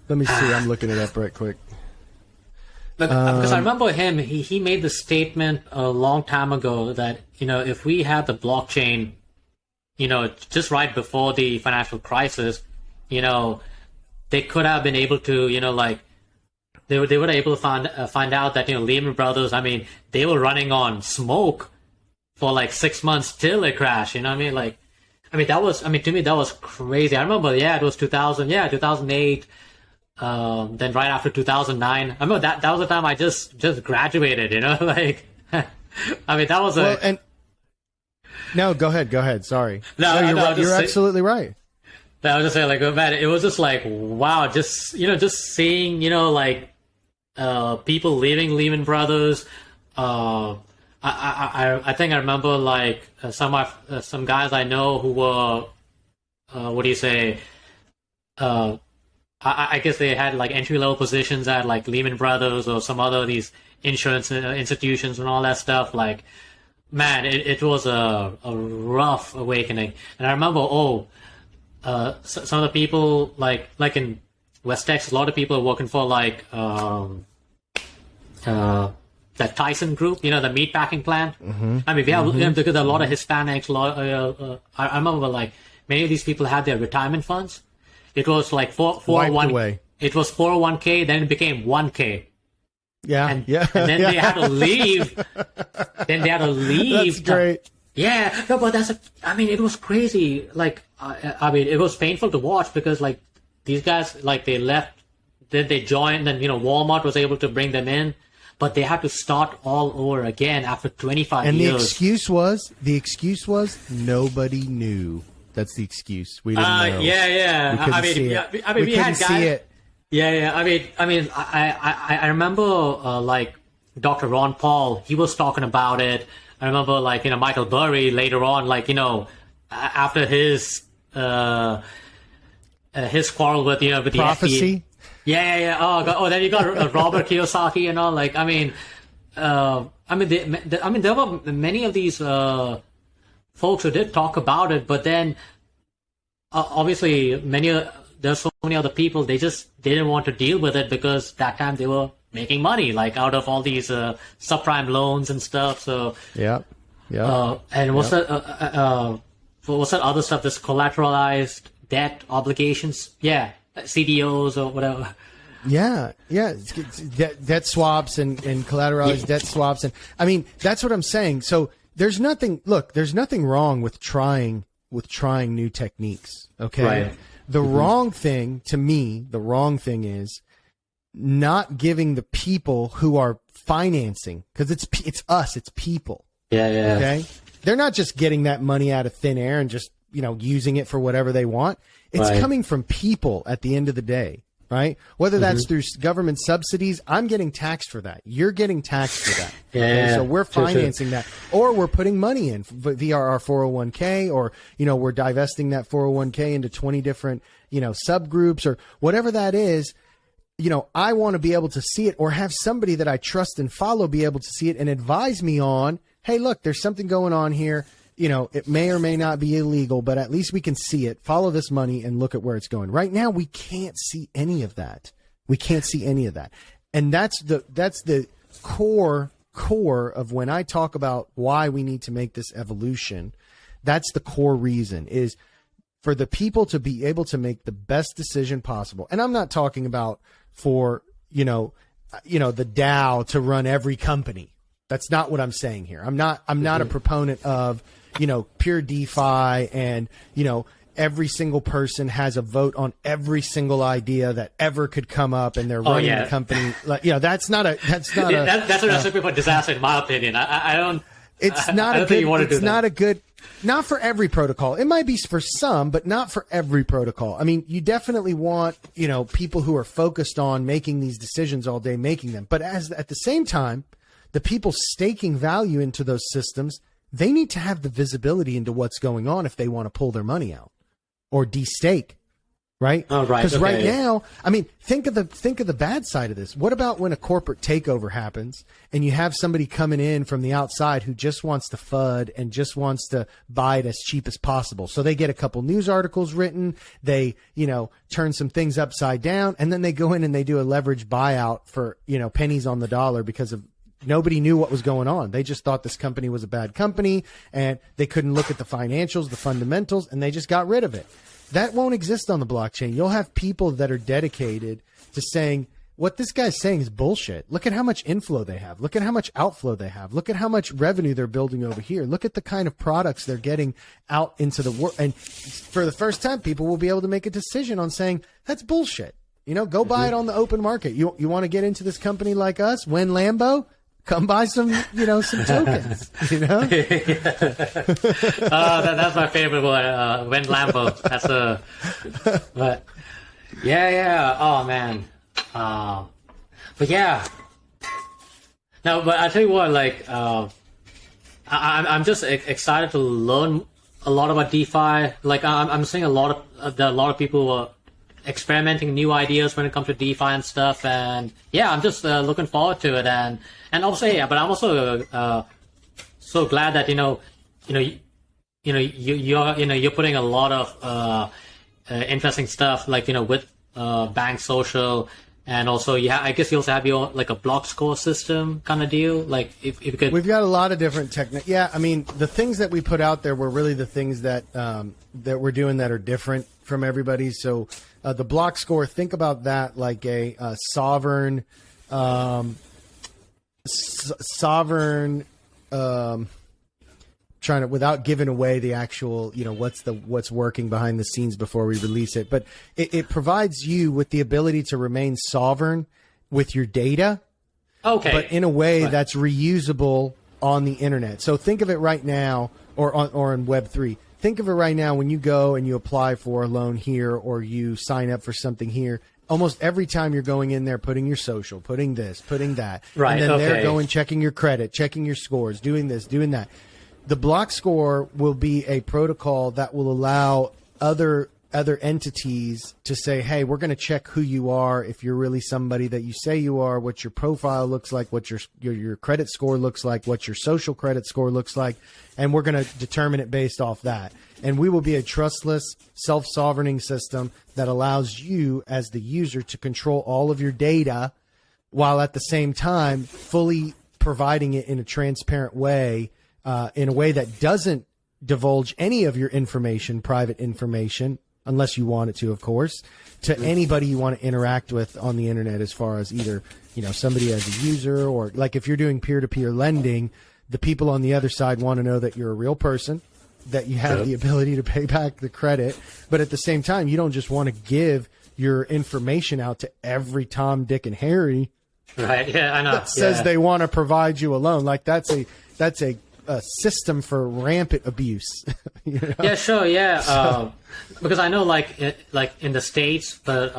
Let me see. I'm looking it up right quick. Because I remember him. He made the statement a long time ago that if we had the blockchain, just right before the financial crisis, they could have been able to, They were able to find out that Lehman Brothers, I mean, they were running on smoke for like 6 months till it crashed. You know what I mean? To me that was crazy. I remember, it was 2008. Then right after 2009, I remember that was the time I just graduated. That was No, go ahead. Sorry. No, you're absolutely right. I was just saying, man, it was just like, wow, just seeing, people leaving Lehman Brothers. I think I remember some guys I know who were, I guess they had like entry level positions at like Lehman Brothers or some other these insurance institutions and all that stuff. Like, man, it was a rough awakening. And I remember, some of the people like in West Texas, a lot of people are working for like that Tyson Group, the meatpacking plant. I mean, we have because a lot of Hispanics. I remember like many of these people had their retirement funds. It was like 401. It was 401k, then it became 1k. Yeah, and then they had to leave. That's great. Yeah, no, but it was crazy. Like, it was painful to watch because, like, these guys, like, they left, then they joined, then, Walmart was able to bring them in, but they had to start all over again after 25 years. And the excuse was nobody knew. That's the excuse. We didn't know. Yeah. We had guys. See it. Yeah. I remember, like, Dr. Ron Paul, he was talking about it. I remember like, Michael Burry later on, like, after his quarrel with, with the Prophecy. FDA. Yeah. Oh, God. Oh, then you got Robert Kiyosaki and all. Like, there were many of these folks who did talk about it, but then obviously there's so many other people, they just didn't want to deal with it because that time they were making money, like out of all these subprime loans and stuff. So Yeah. and what's that other stuff? This collateralized debt obligations, CDOs or whatever. Yeah. Debt swaps and collateralized debt swaps. And I mean, that's what I'm saying. So there's nothing wrong with trying new techniques. Okay. Right. The wrong thing is not giving the people who are financing, because it's us, it's people. Yeah. Okay. They're not just getting that money out of thin air and just, using it for whatever they want. It's coming from people at the end of the day, right? Whether that's through government subsidies, I'm getting taxed for that. You're getting taxed for that. Okay? So we're financing that, or we're putting money in via our 401k, or, we're divesting that 401k into 20 different, subgroups or whatever that is. I want to be able to see it, or have somebody that I trust and follow be able to see it and advise me on, hey, look, there's something going on here. It may or may not be illegal, but at least we can see it, follow this money, and look at where it's going. Right now, we can't see any of that. And that's the core of when I talk about why we need to make this evolution. That's the core reason, is for the people to be able to make the best decision possible. And I'm not talking about for, the DAO to run every company. That's not what I'm saying here. I'm not a proponent of, pure DeFi and, every single person has a vote on every single idea that ever could come up, and they're running the company. That's not a recipe for disaster, in my opinion. I don't. It's not I don't think you want to do that. It's not a good. Not for every protocol. It might be for some, but not for every protocol. I mean, you definitely want, people who are focused on making these decisions all day, making them. But at the same time, the people staking value into those systems, they need to have the visibility into what's going on if they want to pull their money out or de-stake, right? Oh, right. Because right now, I mean, think of the bad side of this. What about when a corporate takeover happens and you have somebody coming in from the outside who just wants to FUD and just wants to buy it as cheap as possible? So they get a couple news articles written, they, turn some things upside down, and then they go in and they do a leveraged buyout for, pennies on the dollar because of nobody knew what was going on. They just thought this company was a bad company and they couldn't look at the financials, the fundamentals, and they just got rid of it. That won't exist on the blockchain. You'll have people that are dedicated to saying, what this guy's saying is bullshit. Look at how much inflow they have. Look at how much outflow they have. Look at how much revenue they're building over here. Look at the kind of products they're getting out into the world. And for the first time, people will be able to make a decision on saying, that's bullshit. Go buy it on the open market. You want to get into this company like us, Win Lambo? Come buy some, some tokens, That's my favorite one, Win Lambo. But yeah. Oh, man. But yeah. No, but I tell you what, like, I'm just excited to learn a lot about DeFi. Like, I'm seeing a lot of people who are experimenting new ideas when it comes to DeFi and stuff, and I'm just looking forward to it. And also, but I'm also so glad that you're putting a lot of interesting stuff, like with BankSocial, and also I guess you also have your like a BLOCKSCORE system kind of deal. Like if you could, we've got a lot of different techniques. Yeah, I mean the things that we put out there were really the things that that we're doing that are different from everybody. So the BLOCKSCORE, think about that like a sovereign. Trying to, without giving away the actual, what's working behind the scenes before we release it, but it provides you with the ability to remain sovereign with your data, but in a way that's reusable on the internet. So think of it right now, or in Web3. Think of it right now when you go and you apply for a loan here or you sign up for something here. almost every time you're going in there, putting your social, putting this, putting that. Right. And then they're going, checking your credit, checking your scores, doing this, doing that. The BLOCKSCORE will be a protocol that will allow other entities to say, hey, we're going to check who you are, if you're really somebody that you say you are, what your profile looks like, what your credit score looks like, what your social credit score looks like, and we're going to determine it based off that. And we will be a trustless, self-sovereigning system that allows you as the user to control all of your data while at the same time fully providing it in a transparent way, in a way that doesn't divulge any of your information, private information, unless you want it to, of course, to anybody you want to interact with on the internet, as far as either, somebody as a user, or like if you're doing peer-to-peer lending, the people on the other side want to know that you're a real person, that you have the ability to pay back the credit. But at the same time, you don't just want to give your information out to every Tom, Dick, and Harry. Right. Yeah, I know. That says they want to provide you a loan. Like that's a system for rampant abuse. Yeah, sure. Yeah. Because I know, like in the States, but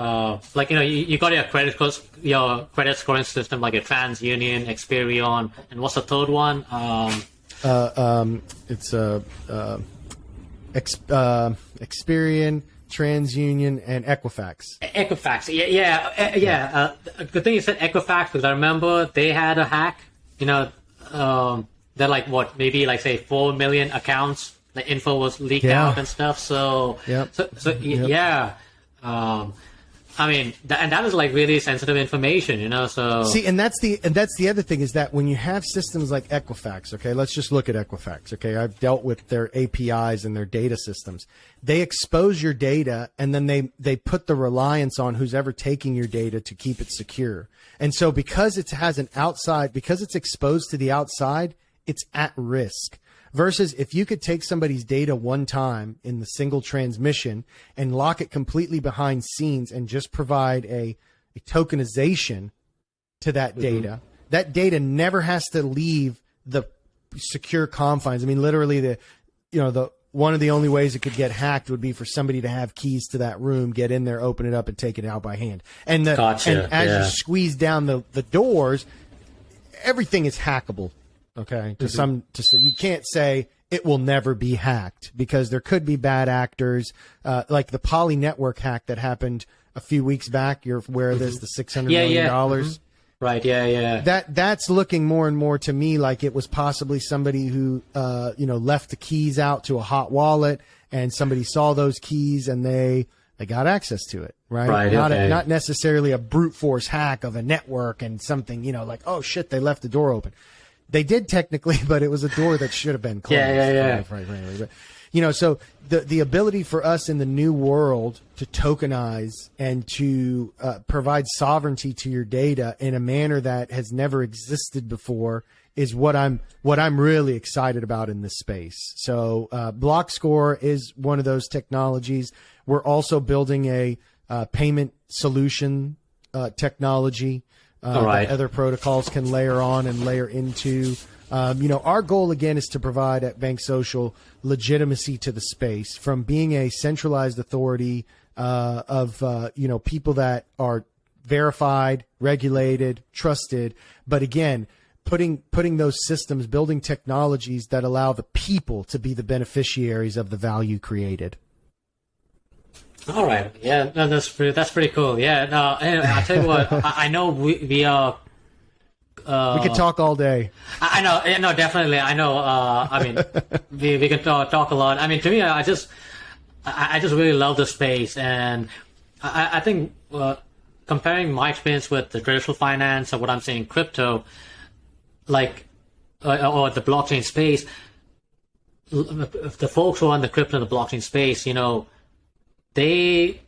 you got your credit scoring system, like your TransUnion, Experian, and what's the third one? It's Experian, TransUnion, and Equifax. Equifax. Yeah. Good thing you said Equifax, because I remember they had a hack. They're like maybe like say 4 million accounts. The info was leaked out and stuff. So yeah. I mean, and that is like really sensitive information, So see, and that's the other thing, is that when you have systems like Equifax, okay, let's just look at Equifax, okay. I've dealt with their APIs and their data systems. They expose your data, and then they put the reliance on who's ever taking your data to keep it secure. And so because because it's exposed to the outside, it's at risk. Versus if you could take somebody's data one time in the single transmission and lock it completely behind scenes and just provide a tokenization to that data, that data never has to leave the secure confines. I mean, literally one of the only ways it could get hacked would be for somebody to have keys to that room, get in there, open it up, and take it out by hand. And as you squeeze down the doors, everything is hackable. Okay. So you can't say it will never be hacked, because there could be bad actors, like the Poly network hack that happened a few weeks back. You're aware of this, the $600 million. Right. Yeah. That's looking more and more to me like it was possibly somebody who, left the keys out to a hot wallet, and somebody saw those keys and they got access to it. Right. Not necessarily a brute force hack of a network and something, like, oh shit, they left the door open. They did technically, but it was a door that should have been closed. Yeah. Right. But, so the ability for us in the new world to tokenize and to provide sovereignty to your data in a manner that has never existed before is what I'm really excited about in this space. So BLOCKSCORE is one of those technologies. We're also building a payment solution technology. That other protocols can layer on and layer into. Our goal again is to provide at BankSocial legitimacy to the space, from being a centralized authority of people that are verified, regulated, trusted, but again, putting those systems, building technologies that allow the people to be the beneficiaries of the value created. All right. Yeah, no, that's pretty cool. Yeah. No, anyway, I'll tell you what. I know we are. We could talk all day. I know. Yeah, no, definitely. I know. I mean, we can talk a lot. I mean, to me, I just really love the space, and I think comparing my experience with the traditional finance or what I'm saying crypto, like or the blockchain space, the folks who are in the crypto and the blockchain space, they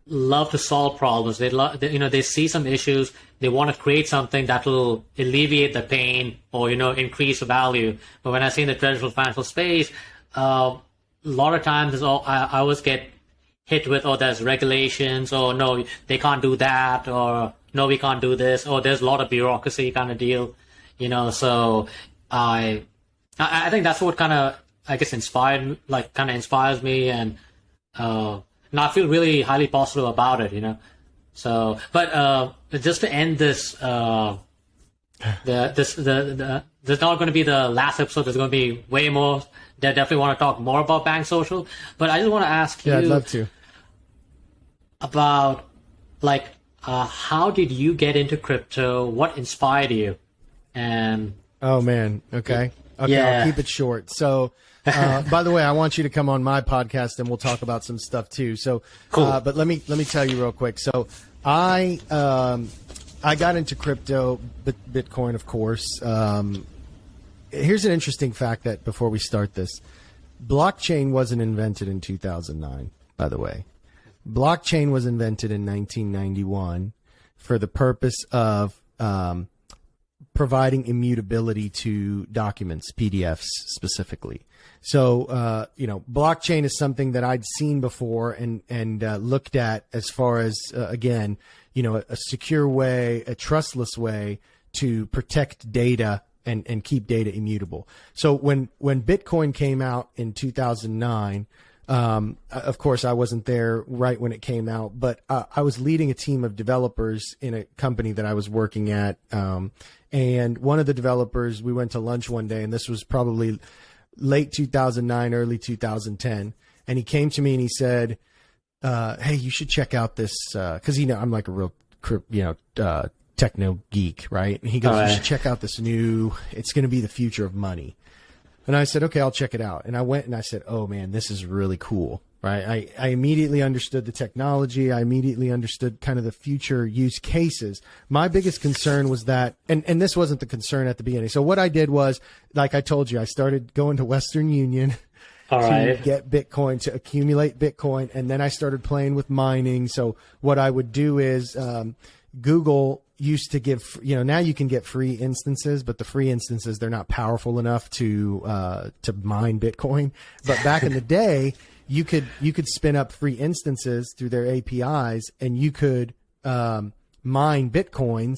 love to solve problems. They see some issues. They want to create something that will alleviate the pain or, increase the value. But when I see in the traditional financial space, a lot of times I always get hit with, there's regulations, or no, they can't do that, or no, we can't do this, or there's a lot of bureaucracy kind of deal, So I think that's what kind of, I guess, inspires me, and now I feel really highly positive about it, So, but just to end this, there's not going to be the last episode. There's going to be way more. They definitely want to talk more about BankSocial. But I just want to ask you, I'd love to, about like how did you get into crypto? What inspired you? And oh man, okay, Yeah. I'll keep it short. So. By the way, I want you to come on my podcast and we'll talk about some stuff too. So, Cool. But let me tell you real quick. So, I got into crypto, Bitcoin, of course. Here's an interesting fact that before we start this, blockchain wasn't invented in 2009. By the way, blockchain was invented in 1991 for the purpose of providing immutability to documents, PDFs specifically. So, blockchain is something that I'd seen before and looked at as far as, again, a secure way, a trustless way to protect data and keep data immutable. So when Bitcoin came out in 2009, of course, I wasn't there right when it came out, but I was leading a team of developers in a company that I was working at. And one of the developers, we went to lunch one day, and this was probably late 2009, early 2010. And he came to me and he said, hey, you should check out this, because, I'm like a real, techno geek, right? And he goes, you should check out this it's going to be the future of money. And I said, okay, I'll check it out. And I went and I said, oh man, this is really cool, right? I immediately understood the technology. I immediately understood kind of the future use cases. My biggest concern was that, and this wasn't the concern at the beginning. So what I did was, like I told you, I started going to Western Union to get Bitcoin, to accumulate Bitcoin. And then I started playing with mining. So what I would do is, Google used to give, now you can get free instances, but the free instances, they're not powerful enough to mine Bitcoin. But back in the day, you could spin up free instances through their APIs, and you could mine Bitcoins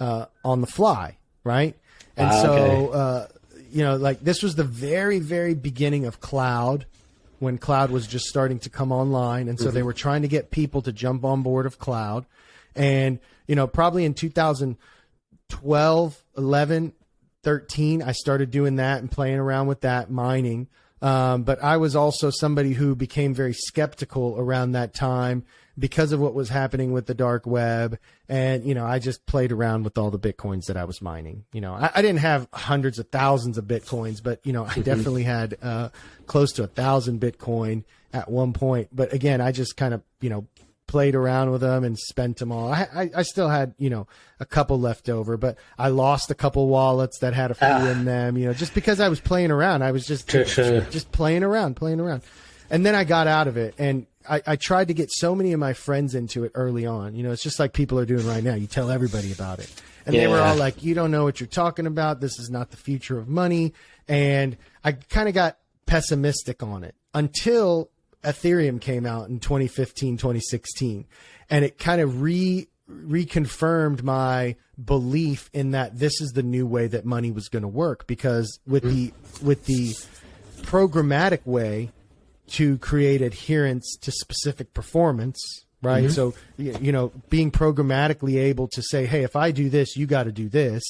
on the fly, right? And like this was the very, very beginning of cloud, when cloud was just starting to come online. And so they were trying to get people to jump on board of cloud. And, probably in 2012, 11, 13, I started doing that and playing around with that, mining. But I was also somebody who became very skeptical around that time because of what was happening with the dark web. And, I just played around with all the Bitcoins that I was mining. I didn't have hundreds of thousands of Bitcoins, but, I definitely had close to 1,000 Bitcoin at one point. But again, I just kind of, played around with them and spent them all. I still had, a couple left over, but I lost a couple wallets that had a few in them, just because I was playing around. I was just playing around. And then I got out of it, and I tried to get so many of my friends into it early on. It's just like people are doing right now. You tell everybody about it. And they were all like, you don't know what you're talking about. This is not the future of money. And I kind of got pessimistic on it until Ethereum came out in 2015, 2016, and it kind of reconfirmed my belief in that this is the new way that money was going to work, because with the programmatic way to create adherence to specific performance, right? So, being programmatically able to say, hey, if I do this, you got to do this,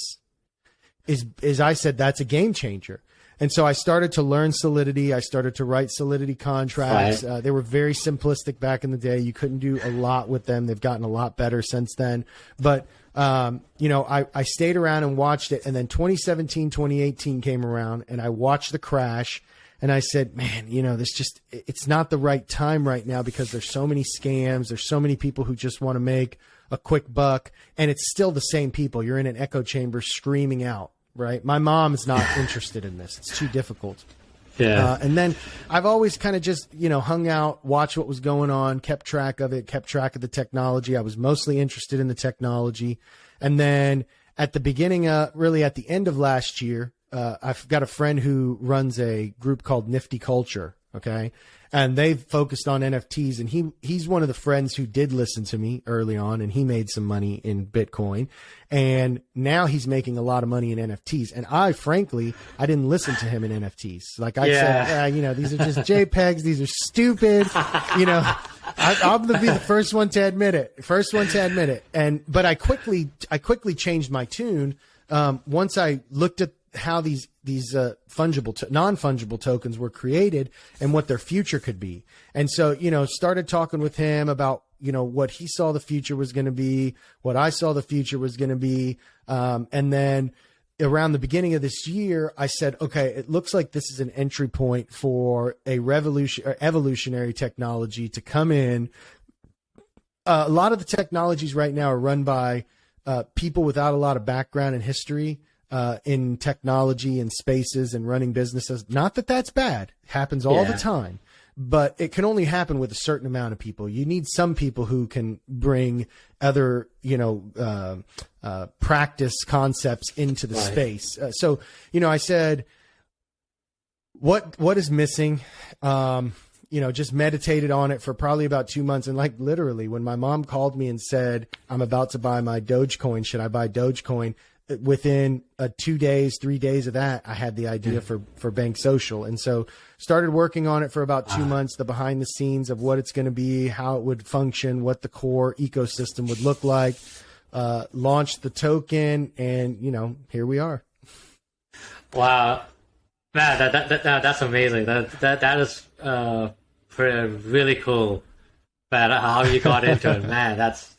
is I said, that's a game changer. And so I started to learn Solidity. I started to write Solidity contracts. They were very simplistic back in the day. You couldn't do a lot with them. They've gotten a lot better since then. But, I stayed around and watched it. And then 2017, 2018 came around, and I watched the crash. And I said, man, it's not the right time right now, because there's so many scams. There's so many people who just want to make a quick buck. And it's still the same people. You're in an echo chamber screaming out. Right. My mom is not interested in this. It's too difficult. Yeah. And then I've always kind of just, hung out, watched what was going on, kept track of it, kept track of the technology. I was mostly interested in the technology. And then at the beginning, really at the end of last year, I've got a friend who runs a group called Nifty Culture. Okay. And they've focused on NFTs, and he's one of the friends who did listen to me early on, and he made some money in Bitcoin, and now he's making a lot of money in NFTs. And I didn't listen to him in NFTs. Like I said, these are just JPEGs. These are stupid. I'm going to be the first one to admit it. But I quickly changed my tune. Once I looked at how these non-fungible tokens were created and what their future could be. And so, started talking with him about, what he saw the future was going to be, what I saw the future was going to be. And then around the beginning of this year, I said, okay, it looks like this is an entry point for a evolutionary technology to come in. A lot of the technologies right now are run by people without a lot of background and history in technology and spaces and running businesses. Not that that's bad. It happens all the time, but it can only happen with a certain amount of people. You need some people who can bring other, practice concepts into the space. So, I said, what is missing? Just meditated on it for probably about 2 months. And like literally when my mom called me and said, I'm about to buy my Dogecoin, should I buy Dogecoin? Within 2 days, 3 days of that, I had the idea for BankSocial. And so started working on it for about 2 months, the behind the scenes of what it's going to be, how it would function, what the core ecosystem would look like, launched the token, and, here we are. Wow. Man, that's amazing. That is really cool. Man, how you got into it. Man, that's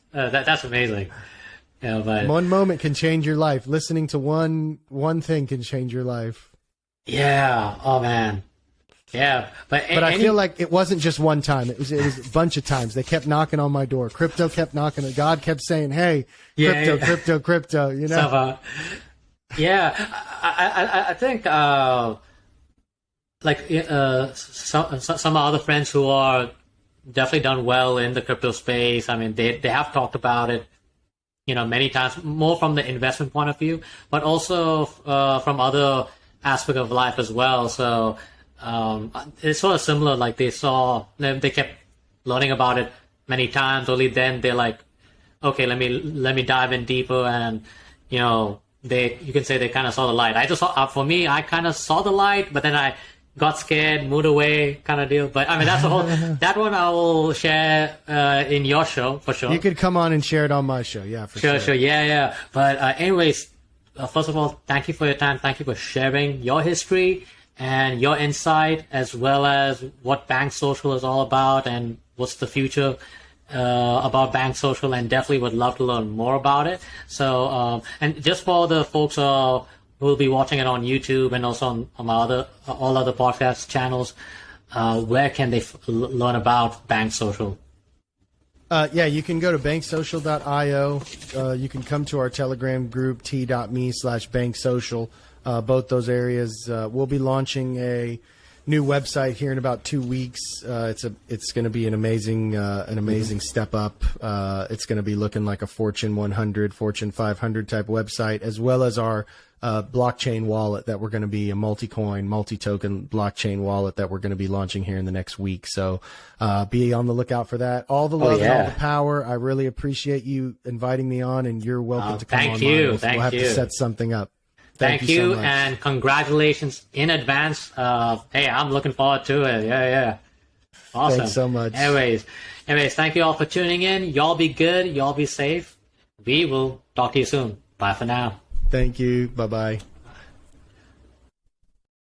amazing. But one moment can change your life. Listening to one thing can change your life. Yeah. Oh man. Yeah. But I feel like it wasn't just one time. It was a bunch of times. They kept knocking on my door. Crypto kept knocking. God kept saying, "Hey, crypto." So, I think some other friends who are definitely done well in the crypto space. I mean, they have talked about it, many times, more from the investment point of view, but also from other aspect of life as well. So it's sort of similar. Like they kept learning about it many times. Only then they're like, okay, let me dive in deeper, and you can say they kind of saw the light. For me, I kind of saw the light, but then I got scared, moved away, kind of deal. But I mean, that's the whole. That one I will share in your show for sure. You could come on and share it on my show, yeah, for sure. Sure, yeah. But anyways, first of all, thank you for your time. Thank you for sharing your history and your insight, as well as what BankSocial is all about and what's the future about BankSocial. And definitely would love to learn more about it. So, and just for the folks who'll be watching it on YouTube and also on my all other podcast channels, where can they learn about BankSocial? You can go to BankSocial.io. You can come to our Telegram group, t.me/BankSocial. Both those areas. We'll be launching a new website here in about 2 weeks. It's going to be an amazing step up. It's going to be looking like a Fortune 100, Fortune 500 type website, as well as our blockchain wallet that we're going to be a multi-coin, multi-token blockchain wallet that we're going to be launching here in the next week. So be on the lookout for that. All the love and all the power. I really appreciate you inviting me on, and you're welcome to come on. Thank you. We'll have to set something up. Thank you so much. And congratulations in advance. Hey, I'm looking forward to it. Yeah. Awesome. Thanks so much. Anyways, thank you all for tuning in. Y'all be good. Y'all be safe. We will talk to you soon. Bye for now. Thank you. Bye-bye.